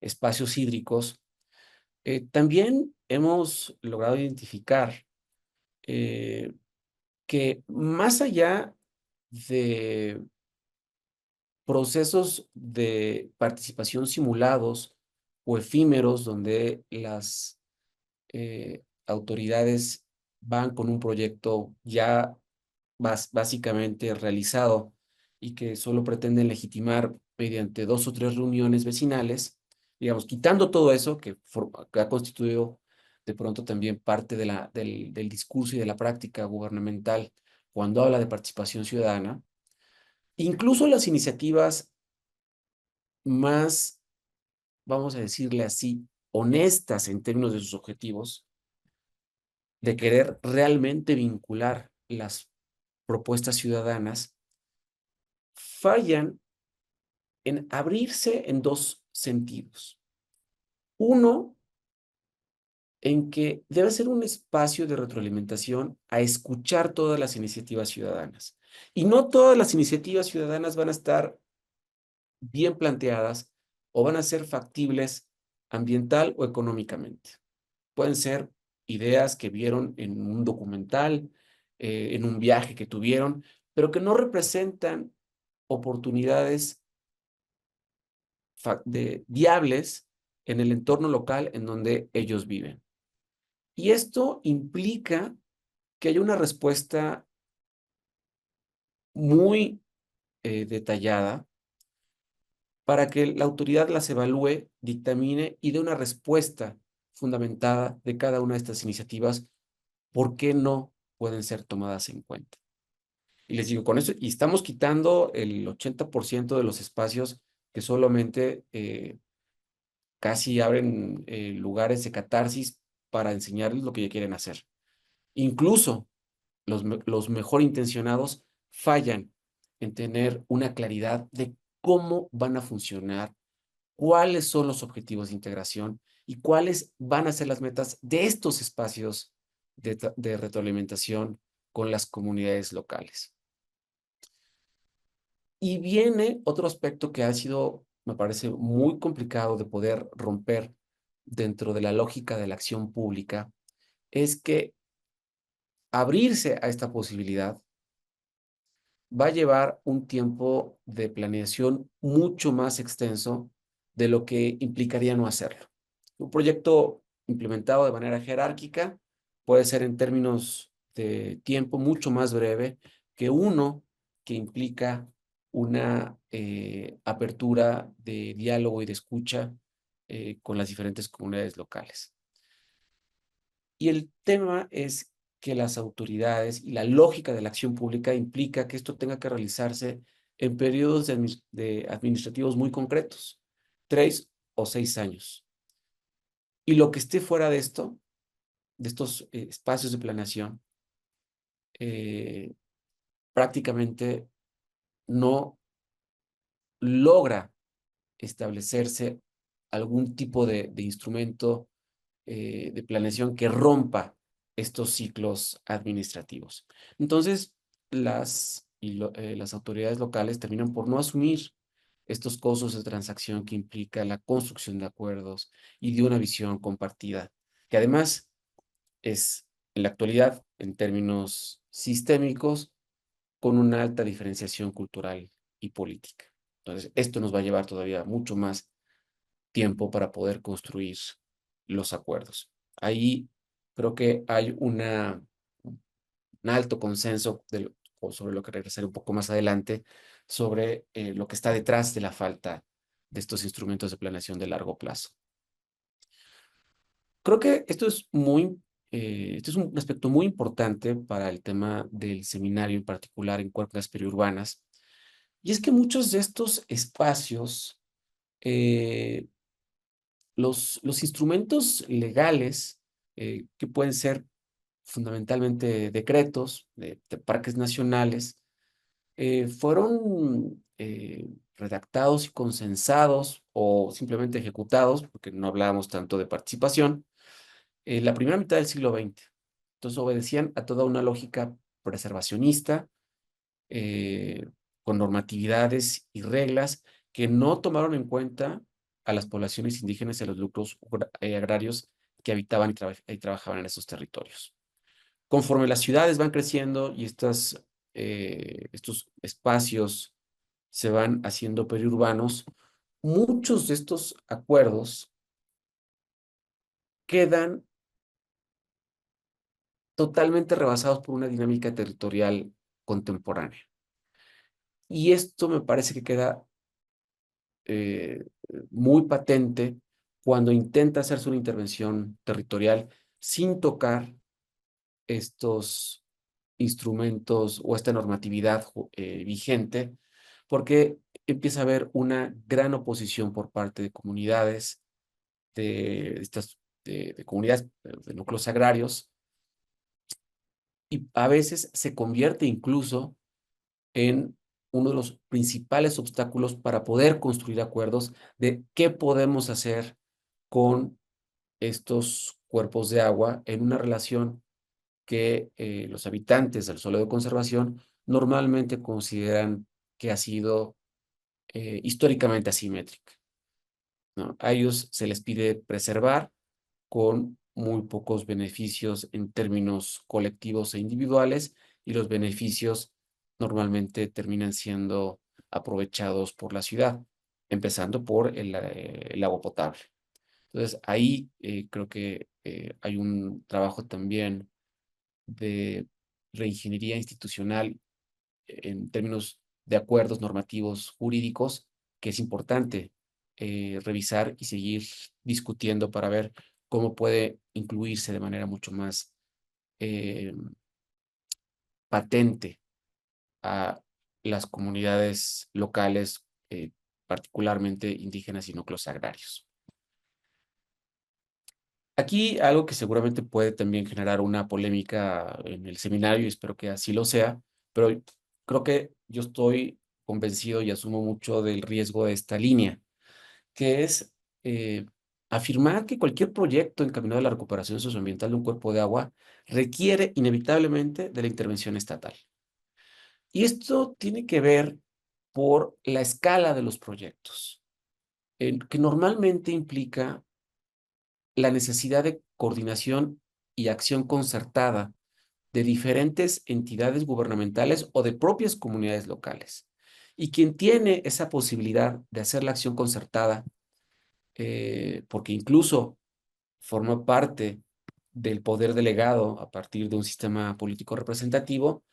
espacios hídricos, también hemos logrado identificar que más allá de procesos de participación simulados o efímeros donde las autoridades van con un proyecto ya básicamente realizado y que solo pretenden legitimar mediante 2 o 3 reuniones vecinales, digamos, quitando todo eso que ha constituido de pronto también parte del discurso y de la práctica gubernamental cuando habla de participación ciudadana, incluso las iniciativas más, vamos a decirle así, honestas en términos de sus objetivos, de querer realmente vincular las propuestas ciudadanas, fallan en abrirse en 2 sentidos. Uno, en que debe ser un espacio de retroalimentación a escuchar todas las iniciativas ciudadanas. Y no todas las iniciativas ciudadanas van a estar bien planteadas o van a ser factibles ambiental o económicamente. Pueden ser ideas que vieron en un documental, en un viaje que tuvieron, pero que no representan oportunidades viables en el entorno local en donde ellos viven. Y esto implica que hay una respuesta muy detallada para que la autoridad las evalúe, dictamine y dé una respuesta fundamentada de cada una de estas iniciativas, por qué no pueden ser tomadas en cuenta. Y les digo, con eso, y estamos quitando el 80% de los espacios que solamente casi abren lugares de catarsis para enseñarles lo que ya quieren hacer. Incluso los mejor intencionados fallan en tener una claridad de cómo van a funcionar, cuáles son los objetivos de integración y cuáles van a ser las metas de estos espacios de retroalimentación con las comunidades locales. Y viene otro aspecto que ha sido, me parece, muy complicado de poder romper dentro de la lógica de la acción pública, es que abrirse a esta posibilidad va a llevar un tiempo de planeación mucho más extenso de lo que implicaría no hacerlo. Un proyecto implementado de manera jerárquica puede ser en términos de tiempo mucho más breve que uno que implica una apertura de diálogo y de escucha con las diferentes comunidades locales. Y el tema es que las autoridades y la lógica de la acción pública implica que esto tenga que realizarse en periodos de administrativos muy concretos, 3 o 6 años. Y lo que esté fuera de esto, de estos espacios de planeación, prácticamente no logra establecerse algún tipo de instrumento de planeación que rompa estos ciclos administrativos. Entonces, las autoridades locales terminan por no asumir estos costos de transacción que implica la construcción de acuerdos y de una visión compartida, que además es, en la actualidad, en términos sistémicos, con una alta diferenciación cultural y política. Entonces, esto nos va a llevar todavía mucho más tiempo para poder construir los acuerdos. Ahí creo que hay un alto consenso sobre lo que regresaré un poco más adelante, sobre lo que está detrás de la falta de estos instrumentos de planeación de largo plazo. Creo que esto es un aspecto muy importante para el tema del seminario, en particular en cuerpos periurbanas, y es que muchos de estos espacios, los instrumentos legales, que pueden ser fundamentalmente decretos de parques nacionales, fueron redactados y consensados o simplemente ejecutados, porque no hablábamos tanto de participación, en la primera mitad del siglo XX. Entonces obedecían a toda una lógica preservacionista, eh, con normatividades y reglas que no tomaron en cuenta a las poblaciones indígenas y a los grupos agrarios que habitaban y trabajaban en esos territorios. Conforme las ciudades van creciendo y estos espacios se van haciendo periurbanos, muchos de estos acuerdos quedan totalmente rebasados por una dinámica territorial contemporánea. Y esto me parece que queda eh, muy patente cuando intenta hacerse una intervención territorial sin tocar estos instrumentos o esta normatividad vigente, porque empieza a haber una gran oposición por parte de comunidades, de comunidades, de núcleos agrarios, y a veces se convierte incluso en uno de los principales obstáculos para poder construir acuerdos de qué podemos hacer con estos cuerpos de agua en una relación que los habitantes del suelo de conservación normalmente consideran que ha sido históricamente asimétrica, ¿no? A ellos se les pide preservar con muy pocos beneficios en términos colectivos e individuales, y los beneficios normalmente terminan siendo aprovechados por la ciudad, empezando por el agua potable. Entonces, ahí creo que hay un trabajo también de reingeniería institucional en términos de acuerdos normativos jurídicos, que es importante revisar y seguir discutiendo para ver cómo puede incluirse de manera mucho más eh, patente a las comunidades locales, particularmente indígenas y núcleos agrarios. Aquí algo que seguramente puede también generar una polémica en el seminario, y espero que así lo sea, pero creo que yo estoy convencido y asumo mucho del riesgo de esta línea, que es afirmar que cualquier proyecto encaminado a la recuperación socioambiental de un cuerpo de agua requiere inevitablemente de la intervención estatal. Y esto tiene que ver por la escala de los proyectos, que normalmente implica la necesidad de coordinación y acción concertada de diferentes entidades gubernamentales o de propias comunidades locales. Y quien tiene esa posibilidad de hacer la acción concertada, porque incluso forma parte del poder delegado a partir de un sistema político representativo,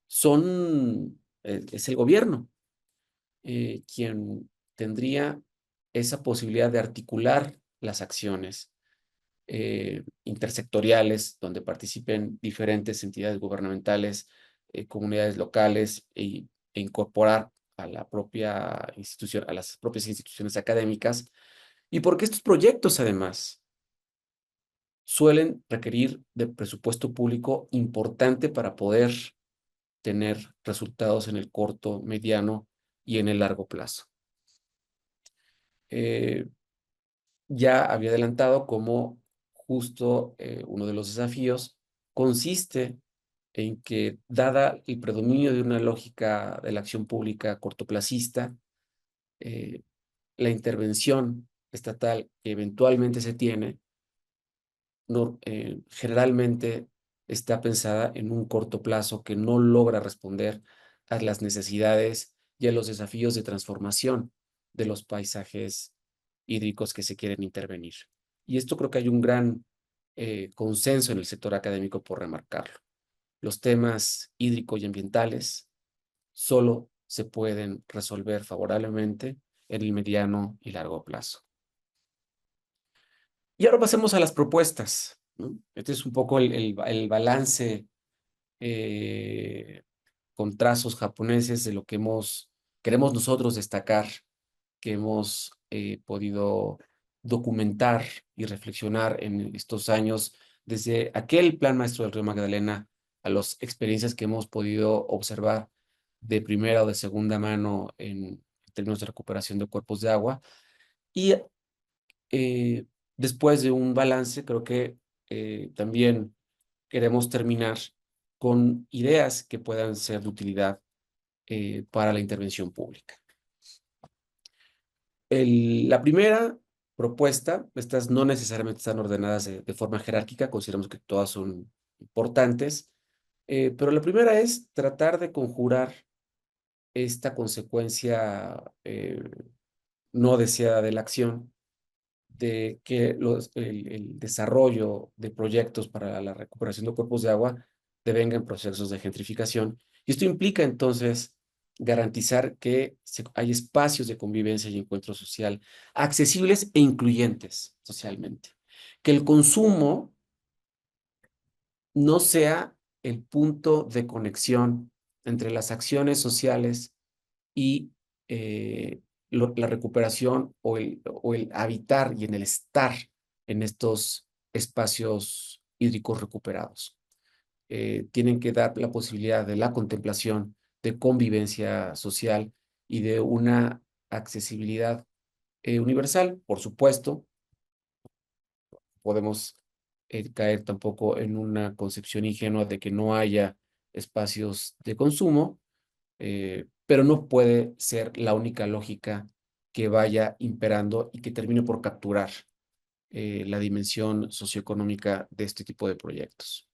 es el gobierno, quien tendría esa posibilidad de articular las acciones intersectoriales, donde participen diferentes entidades gubernamentales, comunidades locales, e incorporar a la propia institución, a las propias instituciones académicas, y porque estos proyectos, además, suelen requerir de presupuesto público importante para poder tener resultados en el corto, mediano y en el largo plazo. Ya había adelantado cómo justo uno de los desafíos consiste en que, dada el predominio de una lógica de la acción pública cortoplacista, la intervención estatal que eventualmente se tiene, generalmente está pensada en un corto plazo que no logra responder a las necesidades y a los desafíos de transformación de los paisajes hídricos que se quieren intervenir. Y esto creo que hay un gran consenso en el sector académico por remarcarlo. Los temas hídricos y ambientales solo se pueden resolver favorablemente en el mediano y largo plazo. Y ahora pasemos a las propuestas, ¿no? Este es un poco el balance con trazos japoneses de lo que queremos nosotros destacar, que hemos podido documentar y reflexionar en estos años, desde aquel Plan Maestro del Río Magdalena a las experiencias que hemos podido observar de primera o de segunda mano en términos de recuperación de cuerpos de agua. Y después de un balance, creo que también queremos terminar con ideas que puedan ser de utilidad para la intervención pública. La primera propuesta, estas no necesariamente están ordenadas de forma jerárquica, consideramos que todas son importantes, pero la primera es tratar de conjurar esta consecuencia no deseada de la acción, de que el desarrollo de proyectos para la recuperación de cuerpos de agua devenga en procesos de gentrificación. Y esto implica entonces garantizar que hay espacios de convivencia y encuentro social accesibles e incluyentes socialmente. Que el consumo no sea el punto de conexión entre las acciones sociales y la recuperación o el habitar y en el estar en estos espacios hídricos recuperados. Tienen que dar la posibilidad de la contemplación, de convivencia social y de una accesibilidad universal. Por supuesto, podemos caer tampoco en una concepción ingenua de que no haya espacios de consumo, pero no puede ser la única lógica que vaya imperando y que termine por capturar la dimensión socioeconómica de este tipo de proyectos.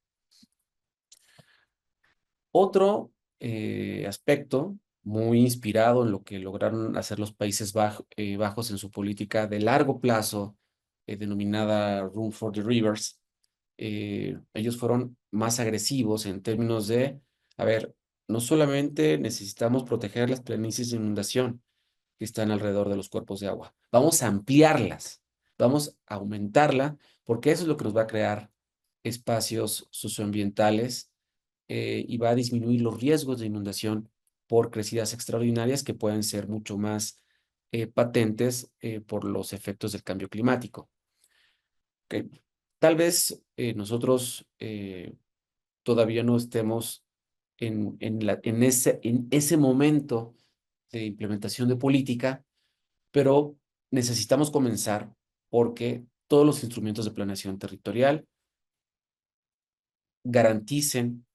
Otro aspecto muy inspirado en lo que lograron hacer los Países Bajos en su política de largo plazo, denominada Room for the Rivers, ellos fueron más agresivos en términos de, a ver, no solamente necesitamos proteger las planicies de inundación que están alrededor de los cuerpos de agua, vamos a ampliarlas, vamos a aumentarla, porque eso es lo que nos va a crear espacios socioambientales y va a disminuir los riesgos de inundación por crecidas extraordinarias que pueden ser mucho más patentes por los efectos del cambio climático. Okay. Tal vez nosotros todavía no estemos en ese momento de implementación de política, pero necesitamos comenzar porque todos los instrumentos de planeación territorial garanticen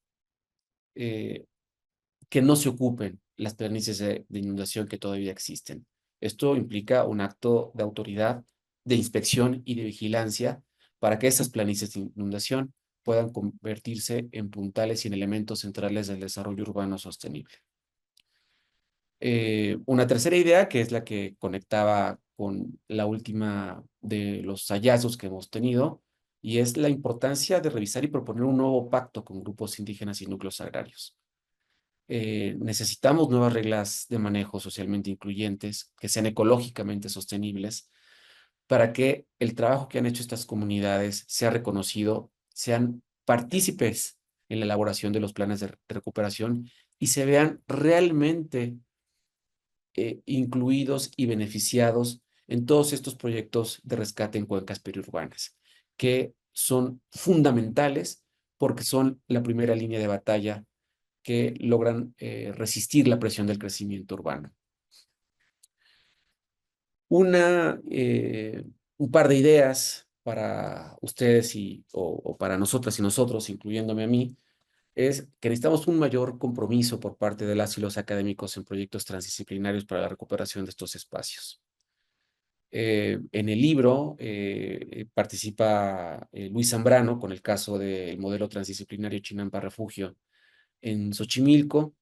que no se ocupen las planicies de inundación que todavía existen. Esto implica un acto de autoridad, de inspección y de vigilancia para que esas planicies de inundación puedan convertirse en puntales y en elementos centrales del desarrollo urbano sostenible. Una tercera idea, que es la que conectaba con la última de los hallazgos que hemos tenido, y es la importancia de revisar y proponer un nuevo pacto con grupos indígenas y núcleos agrarios. Necesitamos nuevas reglas de manejo socialmente incluyentes, que sean ecológicamente sostenibles, para que el trabajo que han hecho estas comunidades sea reconocido, sean partícipes en la elaboración de los planes de recuperación y se vean realmente incluidos y beneficiados en todos estos proyectos de rescate en cuencas periurbanas, que son fundamentales porque son la primera línea de batalla que logran resistir la presión del crecimiento urbano. Un par de ideas para ustedes o para nosotras y nosotros, incluyéndome a mí, es que necesitamos un mayor compromiso por parte de las y los académicos en proyectos transdisciplinarios para la recuperación de estos espacios. En el libro participa Luis Zambrano con el caso del modelo transdisciplinario Chinampa Refugio en Xochimilco,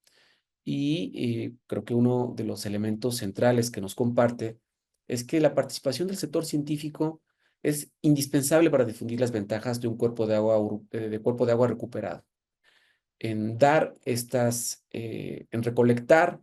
y creo que uno de los elementos centrales que nos comparte es que la participación del sector científico es indispensable para difundir las ventajas de un cuerpo de agua recuperado, en dar en recolectar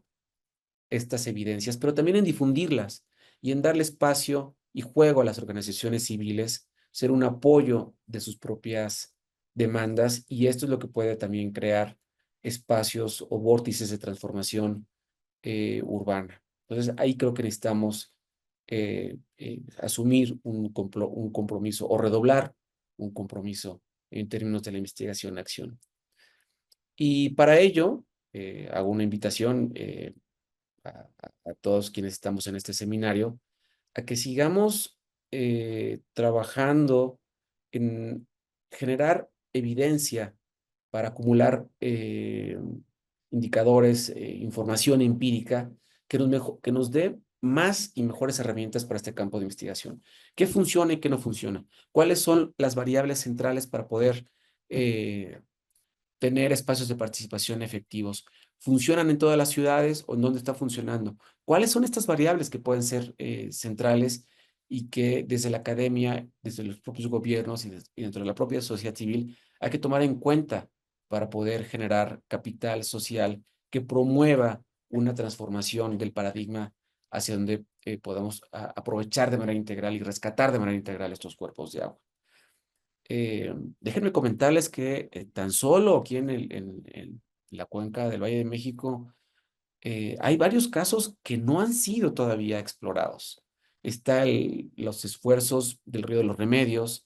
estas evidencias, pero también en difundirlas y en darle espacio y juego a las organizaciones civiles, ser un apoyo de sus propias demandas, y esto es lo que puede también crear espacios o vórtices de transformación urbana. Entonces, ahí creo que necesitamos asumir un compromiso o redoblar un compromiso en términos de la investigación-acción. Y para ello, hago una invitación a todos quienes estamos en este seminario, a que sigamos trabajando en generar evidencia para acumular indicadores, información empírica que nos dé más y mejores herramientas para este campo de investigación. ¿Qué funciona y qué no funciona? ¿Cuáles son las variables centrales para poder tener espacios de participación efectivos? ¿Funcionan en todas las ciudades o en dónde está funcionando? ¿Cuáles son estas variables que pueden ser centrales y que desde la academia, desde los propios gobiernos y dentro de la propia sociedad civil hay que tomar en cuenta para poder generar capital social que promueva una transformación del paradigma hacia donde podamos aprovechar de manera integral y rescatar de manera integral estos cuerpos de agua? Déjenme comentarles que tan solo aquí en la cuenca del Valle de México hay varios casos que no han sido todavía explorados. Los esfuerzos del río de los Remedios,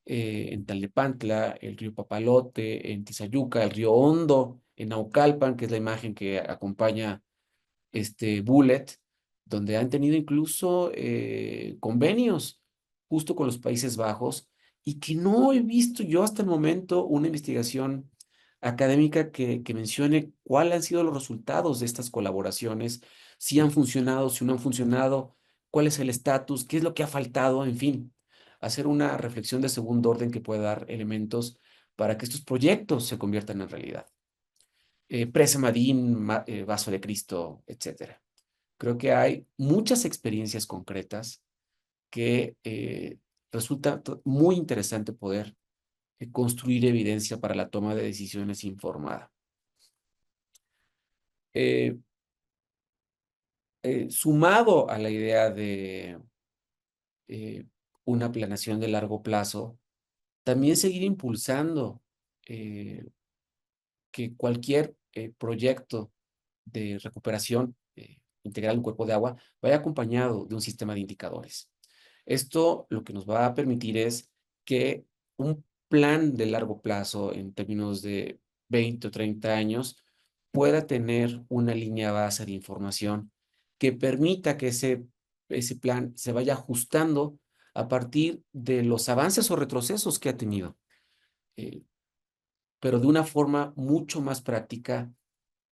en Tlalnepantla, el río Papalote, en Tizayuca, el río Hondo, en Naucalpan, que es la imagen que acompaña este bullet, donde han tenido incluso convenios justo con los Países Bajos, y que no he visto yo hasta el momento una investigación académica que mencione cuáles han sido los resultados de estas colaboraciones, si han funcionado, si no han funcionado, cuál es el estatus, qué es lo que ha faltado, en fin, hacer una reflexión de segundo orden que pueda dar elementos para que estos proyectos se conviertan en realidad. Presa Madín, Vaso de Cristo, etcétera. Creo que hay muchas experiencias concretas que resulta muy interesante poder construir evidencia para la toma de decisiones informada. Sumado a la idea de una planeación de largo plazo, también seguir impulsando que cualquier proyecto de recuperación integral de un cuerpo de agua vaya acompañado de un sistema de indicadores. Esto lo que nos va a permitir es que un plan de largo plazo en términos de 20 o 30 años pueda tener una línea base de información que permita que ese plan se vaya ajustando a partir de los avances o retrocesos que ha tenido, pero de una forma mucho más práctica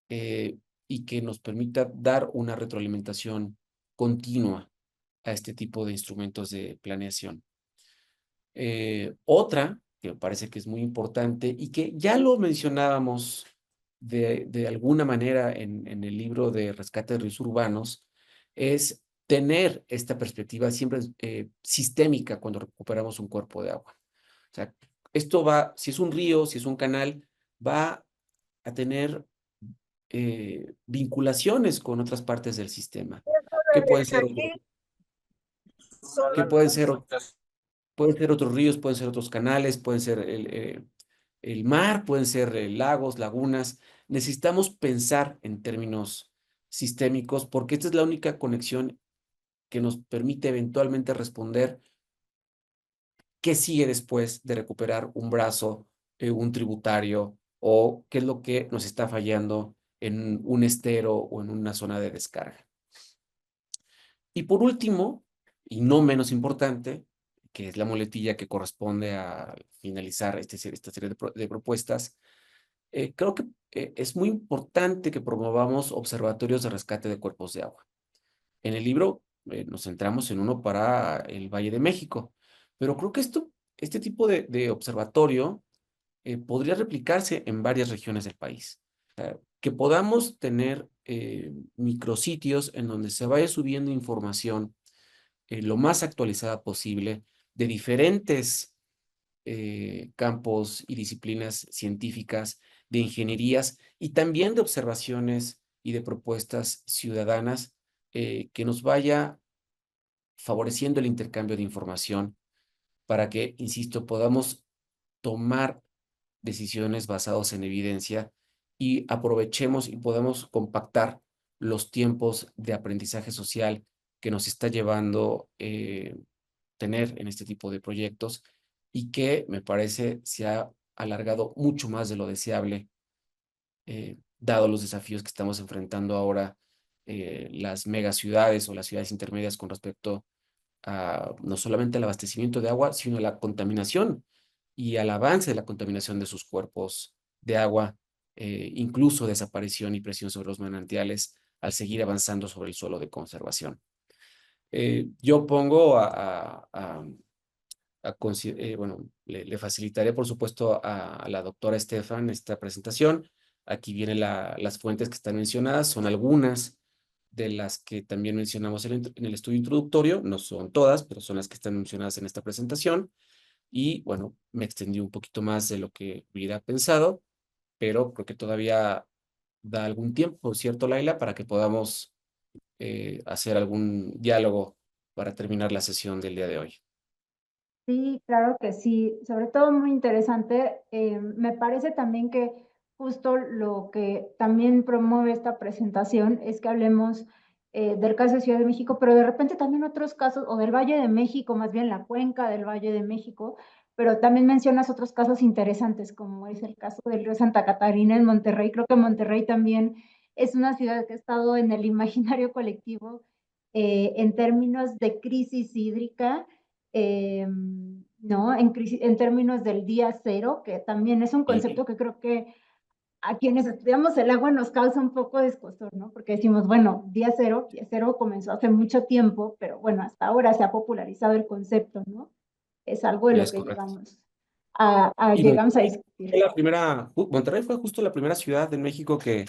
y que nos permita dar una retroalimentación continua a este tipo de instrumentos de planeación. Otra que me parece que es muy importante y que ya lo mencionábamos de alguna manera en el libro de Rescate de Ríos Urbanos, es tener esta perspectiva siempre sistémica cuando recuperamos un cuerpo de agua. O sea, esto va, si es un río, si es un canal, va a tener vinculaciones con otras partes del sistema, que pueden ser, que pueden ser otros ríos, pueden ser otros canales, pueden ser el mar, pueden ser lagos, lagunas. Necesitamos pensar en términos sistémicos porque esta es la única conexión que nos permite eventualmente responder qué sigue después de recuperar un brazo, un tributario, o qué es lo que nos está fallando en un estero o en una zona de descarga. Y por último, y no menos importante, que es la muletilla que corresponde a finalizar esta serie de propuestas, creo que es muy importante que promovamos observatorios de rescate de cuerpos de agua. En el libro nos centramos en uno para el Valle de México, pero creo que este tipo de observatorio podría replicarse en varias regiones del país. O sea, que podamos tener micrositios en donde se vaya subiendo información lo más actualizada posible de diferentes campos y disciplinas científicas, de ingenierías y también de observaciones y de propuestas ciudadanas que nos vaya favoreciendo el intercambio de información para que, insisto, podamos tomar decisiones basadas en evidencia y aprovechemos y podamos compactar los tiempos de aprendizaje social que nos está llevando tener en este tipo de proyectos y que me parece se ha alargado mucho más de lo deseable, dado los desafíos que estamos enfrentando ahora las megaciudades o las ciudades intermedias con respecto a no solamente el abastecimiento de agua, sino a la contaminación y al avance de la contaminación de sus cuerpos de agua, incluso desaparición y presión sobre los manantiales al seguir avanzando sobre el suelo de conservación. Yo pongo bueno, le facilitaré, por supuesto, a la doctora Estefan esta presentación. Aquí vienen las fuentes que están mencionadas, son algunas de las que también mencionamos en el estudio introductorio, no son todas, pero son las que están mencionadas en esta presentación. Y bueno, me extendí un poquito más de lo que hubiera pensado, pero creo que todavía da algún tiempo, ¿cierto, Laila? Para que podamos hacer algún diálogo para terminar la sesión del día de hoy. Sí, claro que sí, sobre todo muy interesante. Me parece también que justo lo que también promueve esta presentación es que hablemos del caso de Ciudad de México, pero de repente también otros casos, o del Valle de México, más bien la cuenca del Valle de México, pero también mencionas otros casos interesantes, como es el caso del río Santa Catarina en Monterrey. Creo que Monterrey también es una ciudad que ha estado en el imaginario colectivo en términos de crisis hídrica. ¿No? En términos del día cero, que también es un concepto que creo que a quienes estudiamos el agua nos causa un poco de escozor, ¿no? Porque decimos, bueno, día cero comenzó hace mucho tiempo, pero bueno, hasta ahora se ha popularizado el concepto, ¿no? Es algo de lo Es que correcto. llegamos Y llegamos a Monterrey discutir. fue Monterrey fue justo la primera ciudad en México que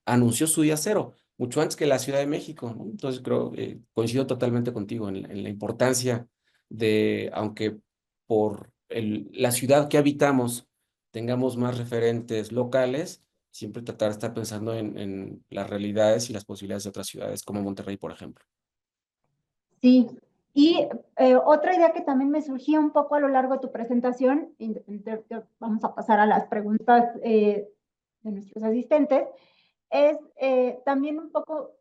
anunció su día cero, mucho antes que la Ciudad de México, ¿no? Entonces creo, coincido totalmente contigo en la importancia de, aunque por la ciudad que habitamos tengamos más referentes locales, siempre tratar de estar pensando en las realidades y las posibilidades de otras ciudades, como Monterrey, por ejemplo. Sí, y otra idea que también me surgía un poco a lo largo de tu presentación, vamos a pasar a las preguntas de nuestros asistentes, es también un poco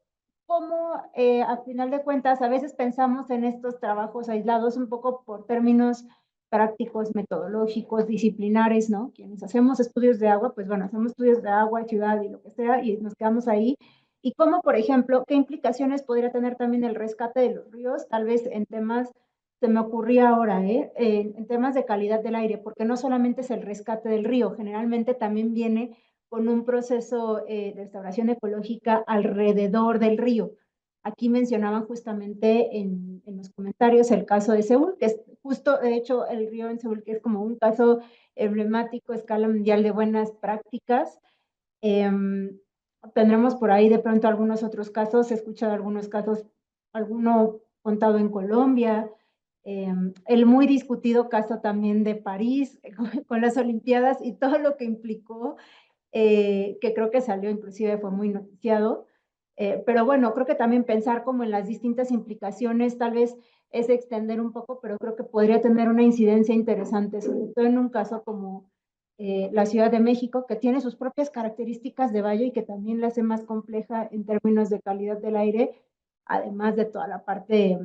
cómo, a final de cuentas, a veces pensamos en estos trabajos aislados un poco por términos prácticos, metodológicos, disciplinares, ¿no? Quienes hacemos estudios de agua, pues bueno, hacemos estudios de agua, ciudad y lo que sea, y nos quedamos ahí. Y cómo, por ejemplo, qué implicaciones podría tener también el rescate de los ríos, tal vez en temas, se me ocurría ahora, en temas de calidad del aire, porque no solamente es el rescate del río, generalmente también viene con un proceso de restauración ecológica alrededor del río. Aquí mencionaban justamente en los comentarios el caso de Seúl, que es justo, de hecho, el río en Seúl, que es como un caso emblemático a escala mundial de buenas prácticas. Tendremos por ahí de pronto algunos otros casos, he escuchado algunos casos, alguno contado en Colombia, el muy discutido caso también de París con las Olimpiadas y todo lo que implicó, que creo que salió inclusive, fue muy noticiado. Pero bueno, creo que también pensar como en las distintas implicaciones, tal vez es extender un poco, pero creo que podría tener una incidencia interesante, sobre todo en un caso como la Ciudad de México, que tiene sus propias características de valle y que también la hace más compleja en términos de calidad del aire, además de toda la parte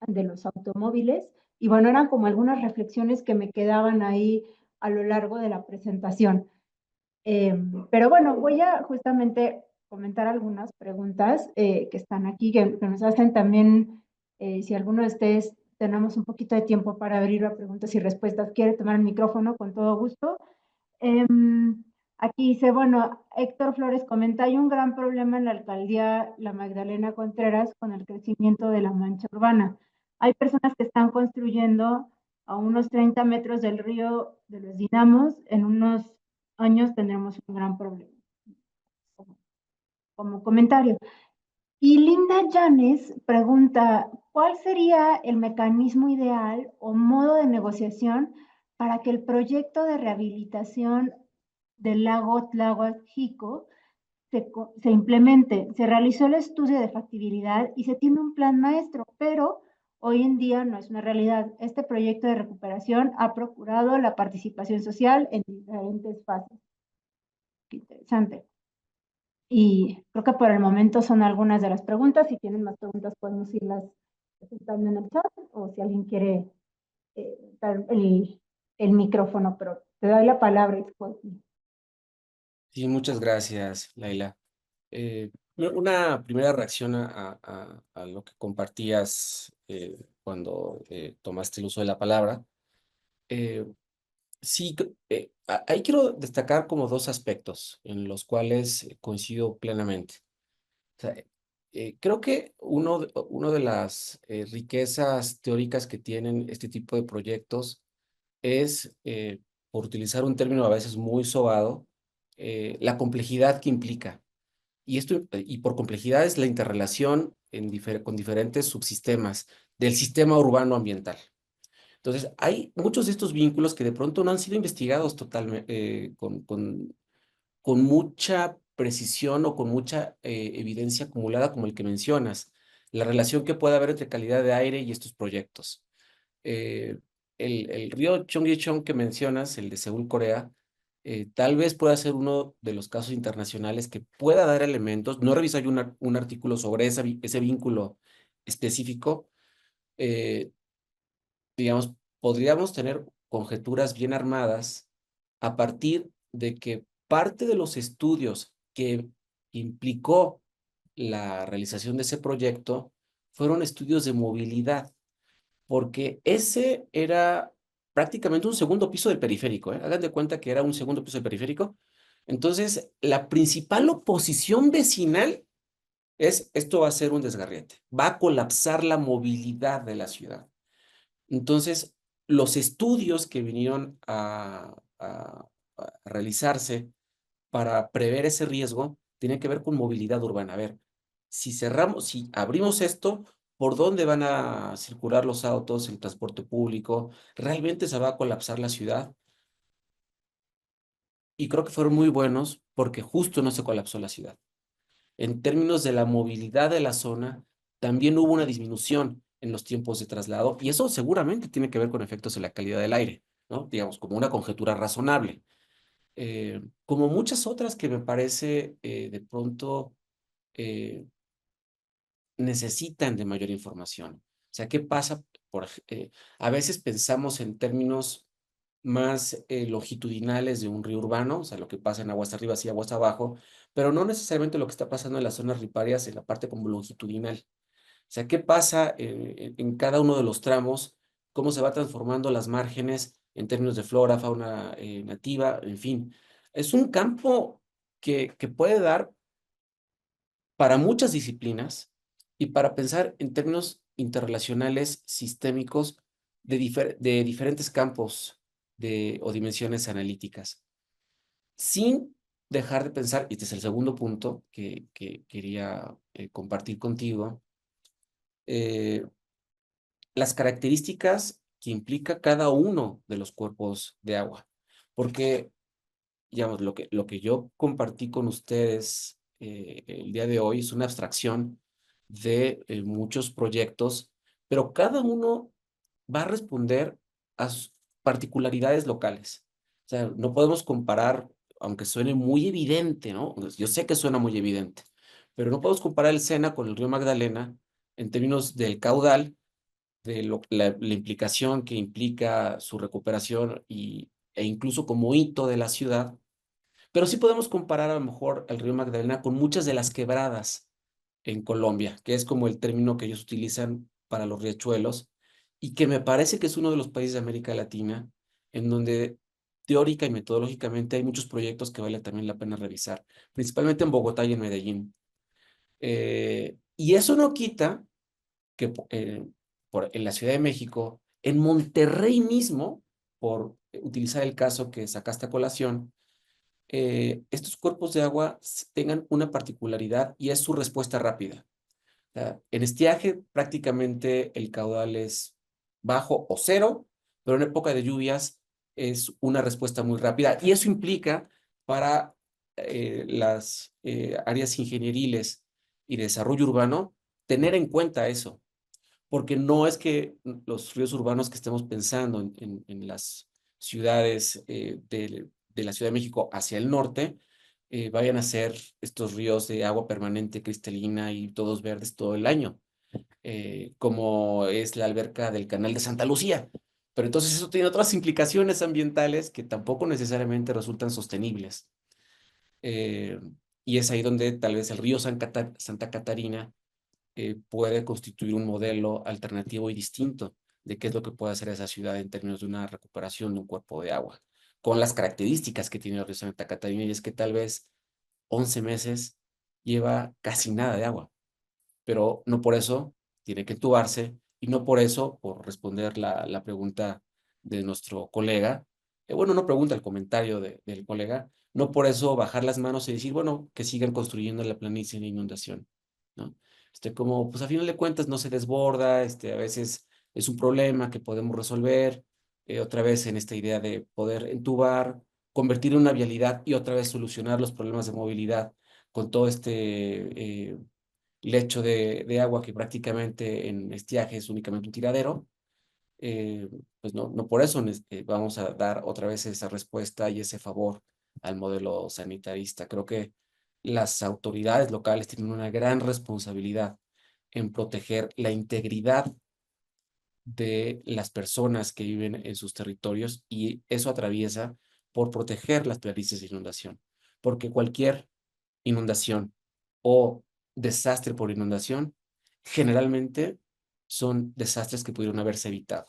de los automóviles. Y bueno, eran como algunas reflexiones que me quedaban ahí a lo largo de la presentación. Pero bueno, voy a justamente comentar algunas preguntas que están aquí, que nos hacen también, si alguno de ustedes tenemos un poquito de tiempo para abrir a preguntas y respuestas, quiere tomar el micrófono con todo gusto. Aquí dice, bueno, Héctor Flores comenta, hay un gran problema en la alcaldía La Magdalena Contreras con el crecimiento de la mancha urbana. Hay personas que están construyendo a unos 30 metros del río de los Dinamos. En unos años tendremos un gran problema. Como comentario. Y Linda Llanes pregunta, ¿cuál sería el mecanismo ideal o modo de negociación para que el proyecto de rehabilitación del lago Tláhuac-Jico se implemente? Se realizó el estudio de factibilidad y se tiene un plan maestro, pero hoy en día no es una realidad. Este proyecto de recuperación ha procurado la participación social en diferentes fases. Qué interesante. Y creo que por el momento son algunas de las preguntas. Si tienen más preguntas, podemos irlas presentando en el chat o si alguien quiere dar el micrófono, pero te doy la palabra, Xcoti. Sí, muchas gracias, Laila. Una primera reacción a lo que compartías cuando tomaste el uso de la palabra. Sí, ahí quiero destacar como dos aspectos en los cuales coincido plenamente. O sea, creo que uno de las riquezas teóricas que tienen este tipo de proyectos es, por utilizar un término a veces muy sobado, la complejidad que implica. Y por complejidad es la interrelación con diferentes subsistemas del sistema urbano ambiental. Entonces, hay muchos de estos vínculos que de pronto no han sido investigados totalmente, con mucha precisión o con mucha evidencia acumulada como el que mencionas. La relación que puede haber entre calidad de aire y estos proyectos. Eh, el río Cheonggyecheon que mencionas, el de Seúl, Corea, tal vez pueda ser uno de los casos internacionales que pueda dar elementos. No he revisado un artículo sobre ese vínculo específico. eh, digamos, podríamos tener conjeturas bien armadas a partir de que parte de los estudios que implicó la realización de ese proyecto fueron estudios de movilidad, porque ese era prácticamente un segundo piso del periférico, ¿eh? Hagan de cuenta que era un segundo piso del periférico. Entonces, la principal oposición vecinal es: esto va a ser un desgarriete, va a colapsar la movilidad de la ciudad. Entonces, los estudios que vinieron a realizarse para prever ese riesgo tienen que ver con movilidad urbana. A ver, si abrimos esto, ¿por dónde van a circular los autos, el transporte público? ¿Realmente se va a colapsar la ciudad? Y creo que fueron muy buenos porque justo no se colapsó la ciudad. En términos de la movilidad de la zona, también hubo una disminución en los tiempos de traslado y eso seguramente tiene que ver con efectos en la calidad del aire, ¿no? Digamos, como una conjetura razonable. Como muchas otras que me parece de pronto necesitan de mayor información. O sea, ¿qué pasa? A veces pensamos en términos más longitudinales de un río urbano, o sea, lo que pasa en aguas arriba y aguas abajo, pero no necesariamente lo que está pasando en las zonas riparias en la parte como longitudinal. O sea, ¿qué pasa en cada uno de los tramos? ¿Cómo se va transformando las márgenes en términos de flora, fauna nativa? En fin, es un campo que puede dar para muchas disciplinas y para pensar en términos interrelacionales sistémicos de diferentes campos o dimensiones analíticas, sin dejar de pensar, y este es el segundo punto que quería compartir contigo, las características que implica cada uno de los cuerpos de agua. Porque, digamos, lo que yo compartí con ustedes el día de hoy es una abstracción de muchos proyectos, pero cada uno va a responder a sus particularidades locales. O sea, no podemos comparar, aunque suene muy evidente, ¿no? Yo sé que suena muy evidente, pero no podemos comparar el Sena con el río Magdalena en términos del caudal, de la implicación que implica su recuperación e incluso como hito de la ciudad, pero sí podemos comparar a lo mejor el río Magdalena con muchas de las quebradas en Colombia, que es como el término que ellos utilizan para los riachuelos, y que me parece que es uno de los países de América Latina en donde teórica y metodológicamente hay muchos proyectos que vale también la pena revisar, principalmente en Bogotá y en Medellín. Y eso no quita que en la Ciudad de México, en Monterrey mismo, por utilizar el caso que sacaste a colación, estos cuerpos de agua tengan una particularidad y es su respuesta rápida. O sea, en estiaje prácticamente el caudal es bajo o cero, pero en época de lluvias es una respuesta muy rápida. Y eso implica para las áreas ingenieriles y de desarrollo urbano tener en cuenta eso, porque no es que los ríos urbanos que estemos pensando en las ciudades de la Ciudad de México hacia el norte vayan a ser estos ríos de agua permanente, cristalina y todos verdes todo el año, como es la alberca del Canal de Santa Lucía. Pero entonces eso tiene otras implicaciones ambientales que tampoco necesariamente resultan sostenibles. Eh, y es ahí donde tal vez el río Santa Catarina puede constituir un modelo alternativo y distinto de qué es lo que puede hacer esa ciudad en términos de una recuperación de un cuerpo de agua, con las características que tiene el río Santa Catarina, y es que tal vez 11 meses lleva casi nada de agua, pero no por eso tiene que entubarse, y no por eso, por responder la pregunta de nuestro colega, bueno, no pregunta, el comentario del colega, no por eso bajar las manos y decir, bueno, que sigan construyendo la planicie de inundación, ¿no? Como, pues a final de cuentas no se desborda, a veces es un problema que podemos resolver, otra vez en esta idea de poder entubar, convertir en una vialidad y otra vez solucionar los problemas de movilidad con todo lecho de agua que prácticamente en estiaje es únicamente un tiradero. Pues no por eso vamos a dar otra vez esa respuesta y ese favor al modelo sanitarista. Creo que las autoridades locales tienen una gran responsabilidad en proteger la integridad de las personas que viven en sus territorios, y eso atraviesa por proteger las planicies de inundación, porque cualquier inundación o desastre por inundación generalmente son desastres que pudieron haberse evitado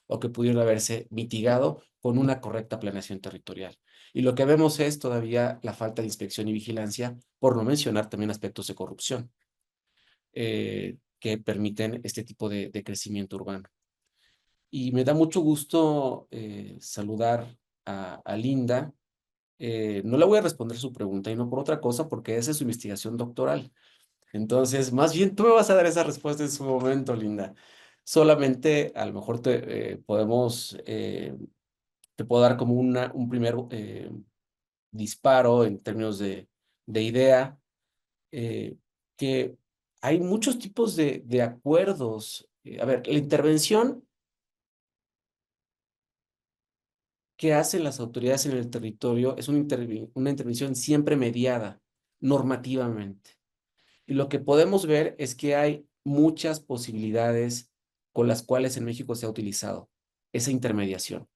o que pudieron haberse mitigado con una correcta planeación territorial. Y lo que vemos es todavía la falta de inspección y vigilancia, por no mencionar también aspectos de corrupción que permiten este tipo de crecimiento urbano. Y me da mucho gusto saludar a Linda. No le voy a responder su pregunta y no por otra cosa, porque esa es su investigación doctoral. Entonces, más bien tú me vas a dar esa respuesta en su momento, Linda. Solamente a lo mejor te puedo dar como un primer disparo en términos de idea, eh, que hay muchos tipos de acuerdos. A ver, la intervención que hacen las autoridades en el territorio es una intervención siempre mediada normativamente. Y lo que podemos ver es que hay muchas posibilidades con las cuales en México se ha utilizado esa intermediación,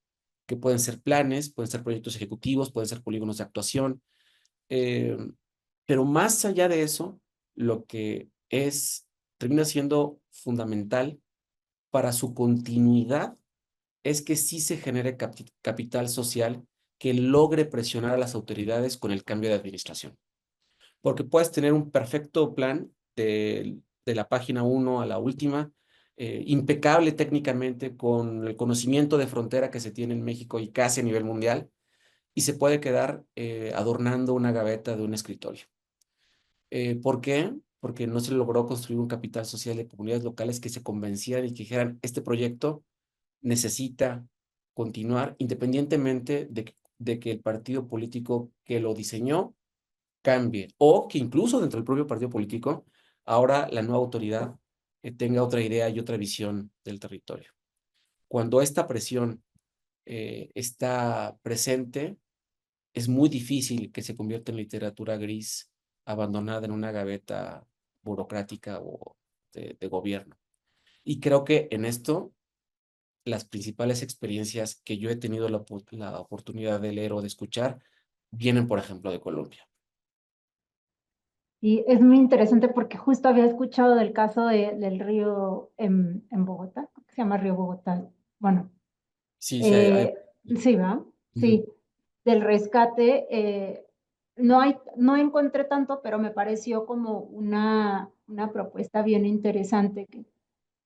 que pueden ser planes, pueden ser proyectos ejecutivos, pueden ser polígonos de actuación, eh, pero más allá de eso, lo que termina siendo fundamental para su continuidad es que sí se genere capital social que logre presionar a las autoridades con el cambio de administración. Porque puedes tener un perfecto plan de la página 1 a la última, impecable técnicamente, con el conocimiento de frontera que se tiene en México y casi a nivel mundial, y se puede quedar adornando una gaveta de un escritorio. ¿Por qué? Porque no se logró construir un capital social de comunidades locales que se convencieran y que dijeran, este proyecto necesita continuar independientemente de que el partido político que lo diseñó cambie, o que incluso dentro del propio partido político, ahora la nueva autoridad tenga otra idea y otra visión del territorio. Cuando esta presión está presente, es muy difícil que se convierta en literatura gris abandonada en una gaveta burocrática o de gobierno. Y creo que en esto las principales experiencias que yo he tenido la oportunidad de leer o de escuchar vienen, por ejemplo, de Colombia. Y es muy interesante porque justo había escuchado del caso del río en Bogotá, que se llama Río Bogotá. Bueno, Sí, sí, eh, sí, ¿va? Ujú, Sí, del rescate. No encontré tanto, pero me pareció como una propuesta bien interesante que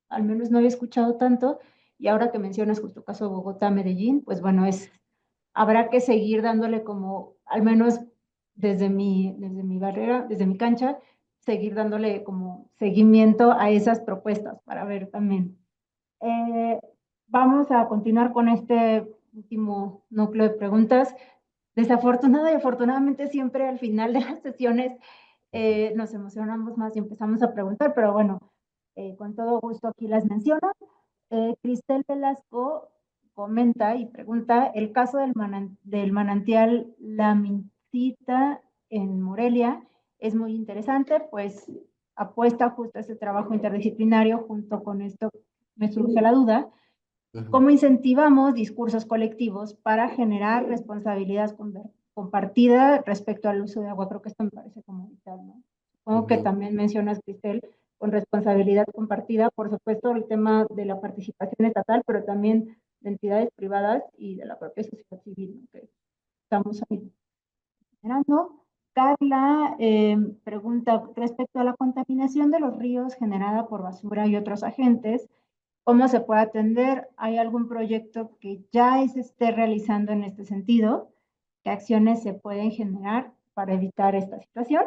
al menos no había escuchado tanto. Y ahora que mencionas justo el caso de Bogotá, Medellín, pues bueno, habrá que seguir dándole como, al menos desde mi barrera, desde mi cancha, seguir dándole como seguimiento a esas propuestas para ver también. Eh, Vamos a continuar con este último núcleo de preguntas. Desafortunada y afortunadamente siempre al final de las sesiones nos emocionamos más y empezamos a preguntar, pero bueno, con todo gusto aquí las menciono. Cristel Velasco comenta y pregunta, el caso del manantial La Mintita en Morelia es muy interesante, pues apuesta justo a ese trabajo interdisciplinario. Junto con esto me surge la duda, ujú, ¿cómo incentivamos discursos colectivos para generar responsabilidad compartida respecto al uso de agua? Creo que esto me parece como vital, ¿no? Supongo que ujú. también mencionas, Cristel, con responsabilidad compartida, por supuesto, el tema de la participación estatal, pero también de entidades privadas y de la propia sociedad civil, ¿no? Que estamos ahí generando. Carla pregunta respecto a la contaminación de los ríos generada por basura y otros agentes, ¿cómo se puede atender? ¿Hay algún proyecto que ya se esté realizando en este sentido? ¿Qué acciones se pueden generar para evitar esta situación?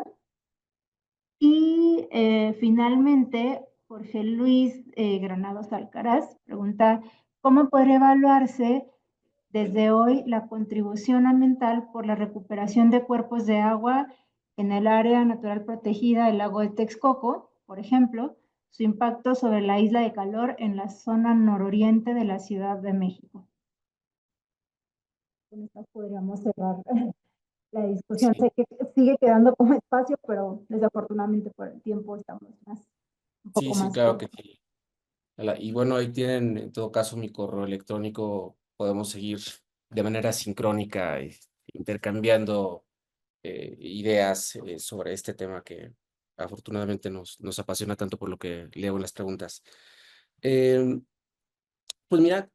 Y finalmente, Jorge Luis Granados Alcaraz pregunta, ¿cómo podría evaluarse desde hoy la contribución ambiental por la recuperación de cuerpos de agua en el área natural protegida del lago de Texcoco, por ejemplo, su impacto sobre la isla de Calor en la zona nororiente de la Ciudad de México? Con esto podríamos cerrar la discusión. Sí, Sé que sigue quedando como espacio, pero desafortunadamente por el tiempo estamos un sí, poco sí, más claro que cortos. sí. Y bueno, ahí tienen en todo caso mi correo electrónico. Podemos seguir de manera sincrónica, intercambiando ideas sobre este tema que afortunadamente nos apasiona tanto, por lo que leo en las preguntas. Em, Pues mira,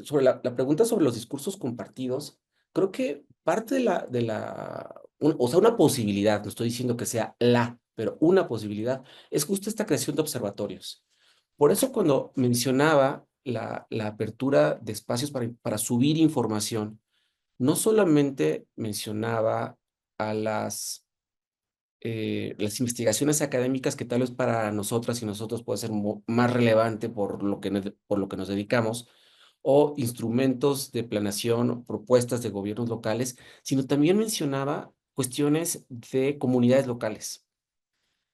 sobre la pregunta sobre los discursos compartidos, creo que parte o sea, una posibilidad, no estoy diciendo que sea pero una posibilidad, es justo esta creación de observatorios. Por eso cuando mencionaba la apertura de espacios para subir información, no solamente mencionaba a las investigaciones académicas, que tal vez para nosotras y nosotros puede ser más relevante por lo que nos dedicamos, o instrumentos de planeación o propuestas de gobiernos locales, sino también mencionaba cuestiones de comunidades locales,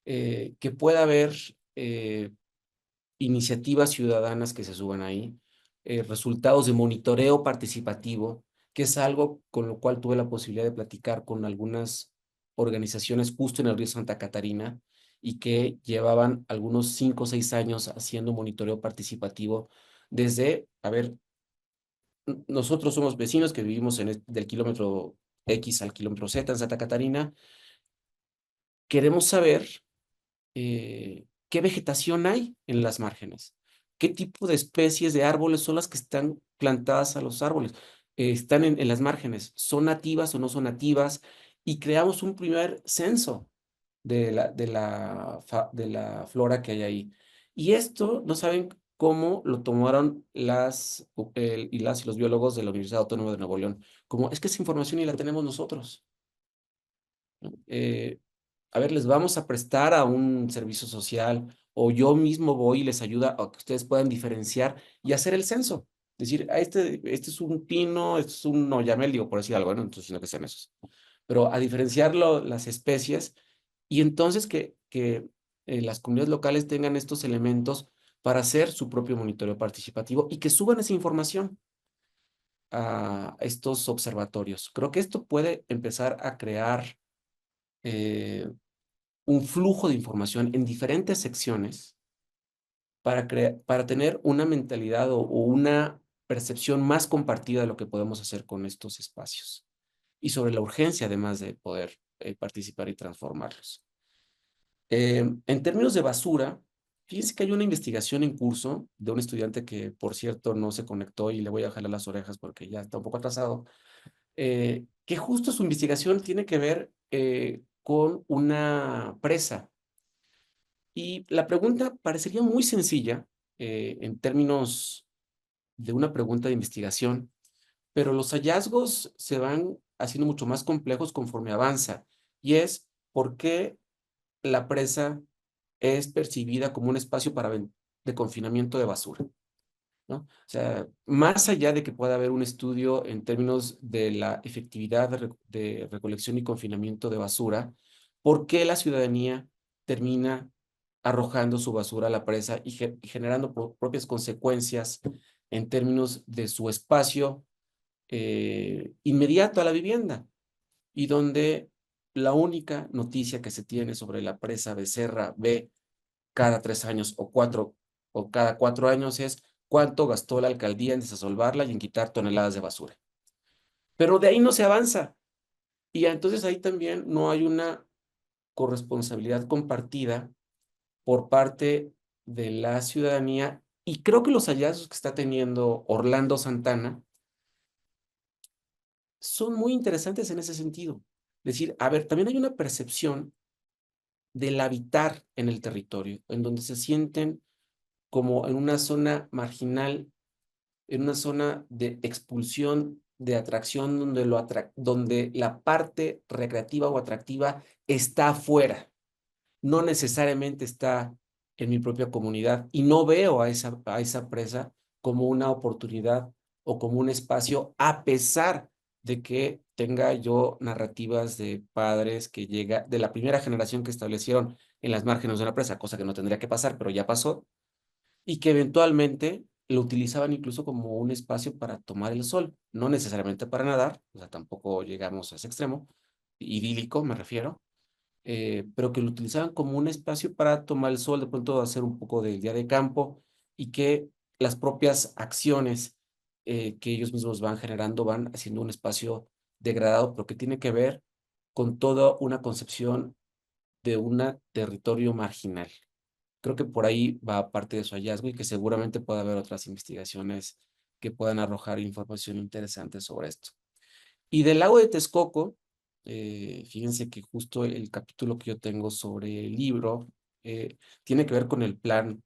que pueda haber iniciativas ciudadanas que se suban ahí, resultados de monitoreo participativo, que es algo con lo cual tuve la posibilidad de platicar con algunas organizaciones justo en el río Santa Catarina, y que llevaban algunos 5 o 6 años haciendo monitoreo participativo desde, a ver, nosotros somos vecinos que vivimos del kilómetro X al kilómetro Z en Santa Catarina. Queremos saber qué vegetación hay en las márgenes, qué tipo de especies de árboles son las que están plantadas a los árboles, están en las márgenes, son nativas o no son nativas, y creamos un primer censo de la flora que hay ahí. Y esto no saben cómo lo tomaron y los biólogos de la Universidad Autónoma de Nuevo León. Como es que esa información y la tenemos nosotros, ¿no? A ver, les vamos a prestar a un servicio social o yo mismo voy y les ayuda a que ustedes puedan diferenciar y hacer el censo. Decir, este es un pino, este es un oyamel, digo, por decir algo, ¿no? Entonces, no que sean esos. Pero a diferenciarlo, las especies, y entonces que las comunidades locales tengan estos elementos para hacer su propio monitoreo participativo y que suban esa información a estos observatorios. Creo que esto puede empezar a crear un flujo de información en diferentes secciones para tener una mentalidad o una percepción más compartida de lo que podemos hacer con estos espacios y sobre la urgencia además de poder participar y transformarlos. En términos de basura, fíjense que hay una investigación en curso de un estudiante que, por cierto, no se conectó y le voy a jalar las orejas porque ya está un poco atrasado, que justo su investigación tiene que ver con una presa. Y la pregunta parecería muy sencilla en términos de una pregunta de investigación, pero los hallazgos se van haciendo mucho más complejos conforme avanza. Y es por qué la presa es percibida como un espacio de confinamiento de basura, ¿no? O sea, más allá de que pueda haber un estudio en términos de la efectividad de recolección y confinamiento de basura, ¿por qué la ciudadanía termina arrojando su basura a la presa y generando propias consecuencias en términos de su espacio inmediato a la vivienda? Y donde la única noticia que se tiene sobre la presa Becerra B cada 3 años o cada 4 años es cuánto gastó la alcaldía en desasolvarla y en quitar toneladas de basura. Pero de ahí no se avanza. Y entonces ahí también no hay una corresponsabilidad compartida por parte de la ciudadanía. Y creo que los hallazgos que está teniendo Orlando Santana son muy interesantes en ese sentido. Es decir, a ver, también hay una percepción del habitar en el territorio, en donde se sienten como en una zona marginal, en una zona de expulsión, de atracción, donde la parte recreativa o atractiva está afuera, no necesariamente está en mi propia comunidad y no veo a esa presa como una oportunidad o como un espacio, a pesar de que tenga yo narrativas de padres de la primera generación que establecieron en las márgenes de una presa, cosa que no tendría que pasar, pero ya pasó, y que eventualmente lo utilizaban incluso como un espacio para tomar el sol, no necesariamente para nadar, o sea, tampoco llegamos a ese extremo, idílico me refiero, pero que lo utilizaban como un espacio para tomar el sol, de pronto hacer un poco del día de campo y que las propias acciones que ellos mismos van generando van haciendo un espacio degradado, pero que tiene que ver con toda una concepción de un territorio marginal. Creo que por ahí va parte de su hallazgo y que seguramente puede haber otras investigaciones que puedan arrojar información interesante sobre esto. Y del lago de Texcoco, fíjense que justo el capítulo que yo tengo sobre el libro tiene que ver con el plan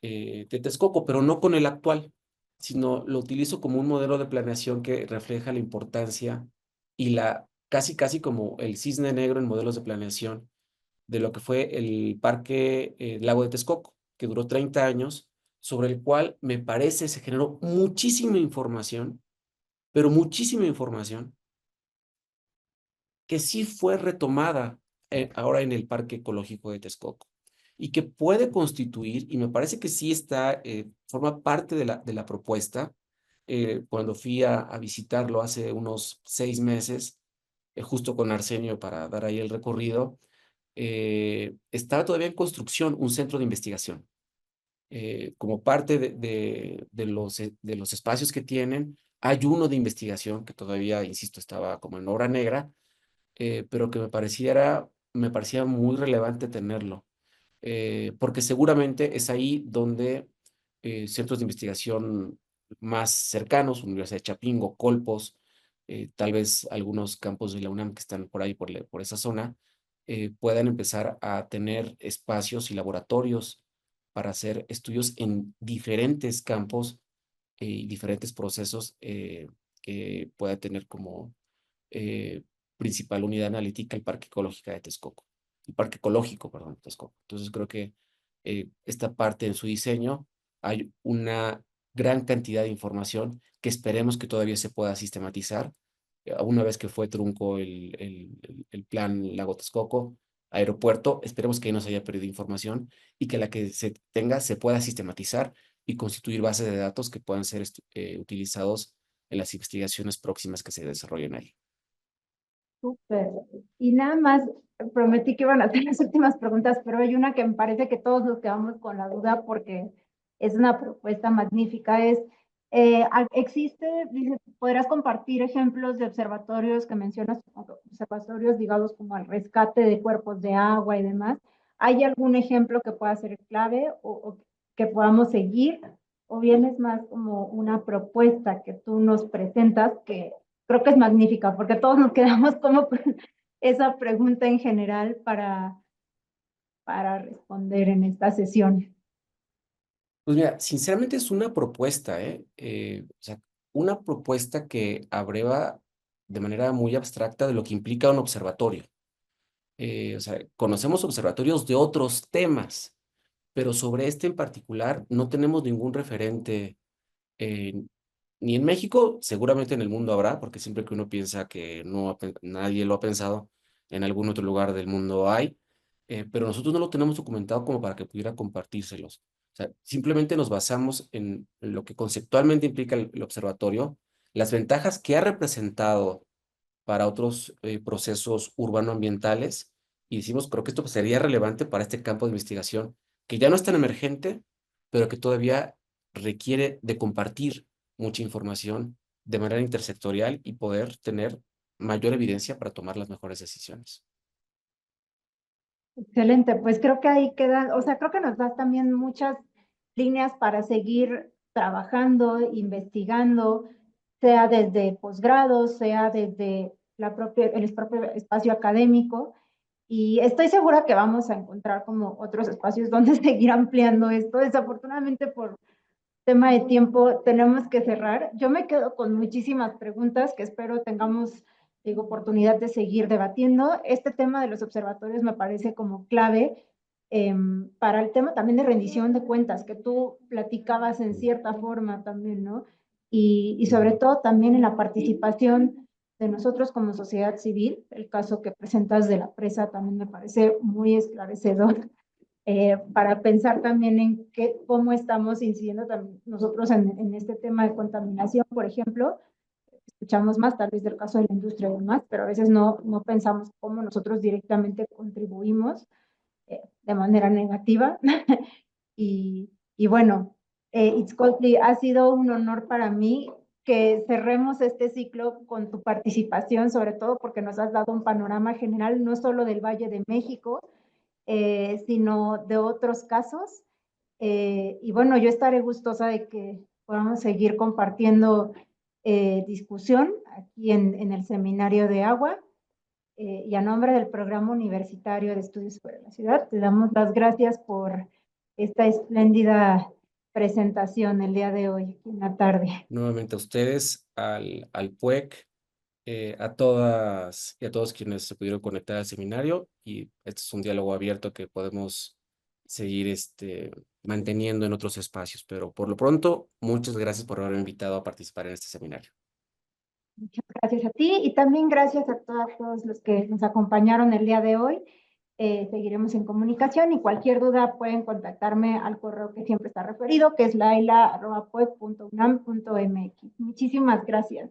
de Texcoco, pero no con el actual, sino lo utilizo como un modelo de planeación que refleja la importancia y casi como el cisne negro en modelos de planeación de lo que fue el Parque Lago de Texcoco, que duró 30 años, sobre el cual me parece se generó muchísima información, pero muchísima información que sí fue retomada ahora en el Parque Ecológico de Texcoco y que puede constituir, y me parece que sí forma parte de la propuesta. Cuando fui a visitarlo hace unos 6 meses, justo con Arsenio para dar ahí el recorrido, estaba todavía en construcción un centro de investigación. Como parte de los espacios que tienen, hay uno de investigación que todavía, insisto, estaba como en obra negra, pero que me parecía muy relevante tenerlo, porque seguramente es ahí donde centros de investigación más cercanos, Universidad de Chapingo, Colpos, tal vez algunos campos de la UNAM que están por ahí, por esa zona, puedan empezar a tener espacios y laboratorios para hacer estudios en diferentes campos y diferentes procesos que pueda tener como principal unidad analítica el Parque Ecológico de Texcoco. El Parque Ecológico, perdón, de Texcoco. Entonces creo que esta parte en su diseño hay una gran cantidad de información que esperemos que todavía se pueda sistematizar. Una vez que fue trunco el plan Lago Texcoco, aeropuerto, esperemos que ahí no se haya perdido información y que la que se tenga se pueda sistematizar y constituir bases de datos que puedan ser utilizados en las investigaciones próximas que se desarrollen ahí. Súper. Y nada más, prometí que iban a hacer las últimas preguntas, pero hay una que me parece que todos nos quedamos con la duda porque es una propuesta magnífica. Existe, dice, podrás compartir ejemplos de observatorios que mencionas, observatorios ligados como al rescate de cuerpos de agua y demás. ¿Hay algún ejemplo que pueda ser clave o que podamos seguir? ¿O bien es más como una propuesta que tú nos presentas que creo que es magnífica, porque todos nos quedamos como esa pregunta en general para responder en esta sesión? Pues mira, sinceramente es una propuesta, o sea, una propuesta que abreva de manera muy abstracta de lo que implica un observatorio. O sea, conocemos observatorios de otros temas, pero sobre este en particular no tenemos ningún referente ni en México, seguramente en el mundo habrá, porque siempre que uno piensa que nadie lo ha pensado, en algún otro lugar del mundo hay, pero nosotros no lo tenemos documentado como para que pudiera compartírselos. O sea, simplemente nos basamos en lo que conceptualmente implica el observatorio, las ventajas que ha representado para otros procesos urbanoambientales, y decimos, creo que esto sería relevante para este campo de investigación, que ya no es tan emergente, pero que todavía requiere de compartir mucha información de manera intersectorial y poder tener mayor evidencia para tomar las mejores decisiones. Excelente, pues creo que ahí queda, o sea, creo que nos das también muchas líneas para seguir trabajando, investigando, sea desde posgrados, sea desde el propio espacio académico. Y estoy segura que vamos a encontrar como otros espacios donde seguir ampliando esto. Desafortunadamente por tema de tiempo tenemos que cerrar. Yo me quedo con muchísimas preguntas que espero tengamos, digo, oportunidad de seguir debatiendo. Este tema de los observatorios me parece como clave para el tema también de rendición de cuentas, que tú platicabas en cierta forma también, ¿no? Y sobre todo también en la participación de nosotros como sociedad civil. El caso que presentas de la presa también me parece muy esclarecedor para pensar también en cómo estamos incidiendo también nosotros en este tema de contaminación, por ejemplo. Escuchamos más tal vez del caso de la industria y demás, pero a veces no pensamos cómo nosotros directamente contribuimos de manera negativa. Y bueno, Itzcoatl, ha sido un honor para mí que cerremos este ciclo con tu participación, sobre todo porque nos has dado un panorama general, no solo del Valle de México, sino de otros casos. Y bueno, yo estaré gustosa de que podamos seguir compartiendo discusión aquí en el Seminario de Agua. Y a nombre del Programa Universitario de Estudios sobre la Ciudad, te damos las gracias por esta espléndida presentación el día de hoy, en la tarde. Nuevamente a ustedes, al PUEC, a todas y a todos quienes se pudieron conectar al seminario, y este es un diálogo abierto que podemos seguir manteniendo en otros espacios, pero por lo pronto, muchas gracias por haberme invitado a participar en este seminario. Muchas gracias a ti y también gracias a todos los que nos acompañaron el día de hoy. Seguiremos en comunicación y cualquier duda pueden contactarme al correo que siempre está referido, que es laila@puec.unam.mx. Muchísimas gracias.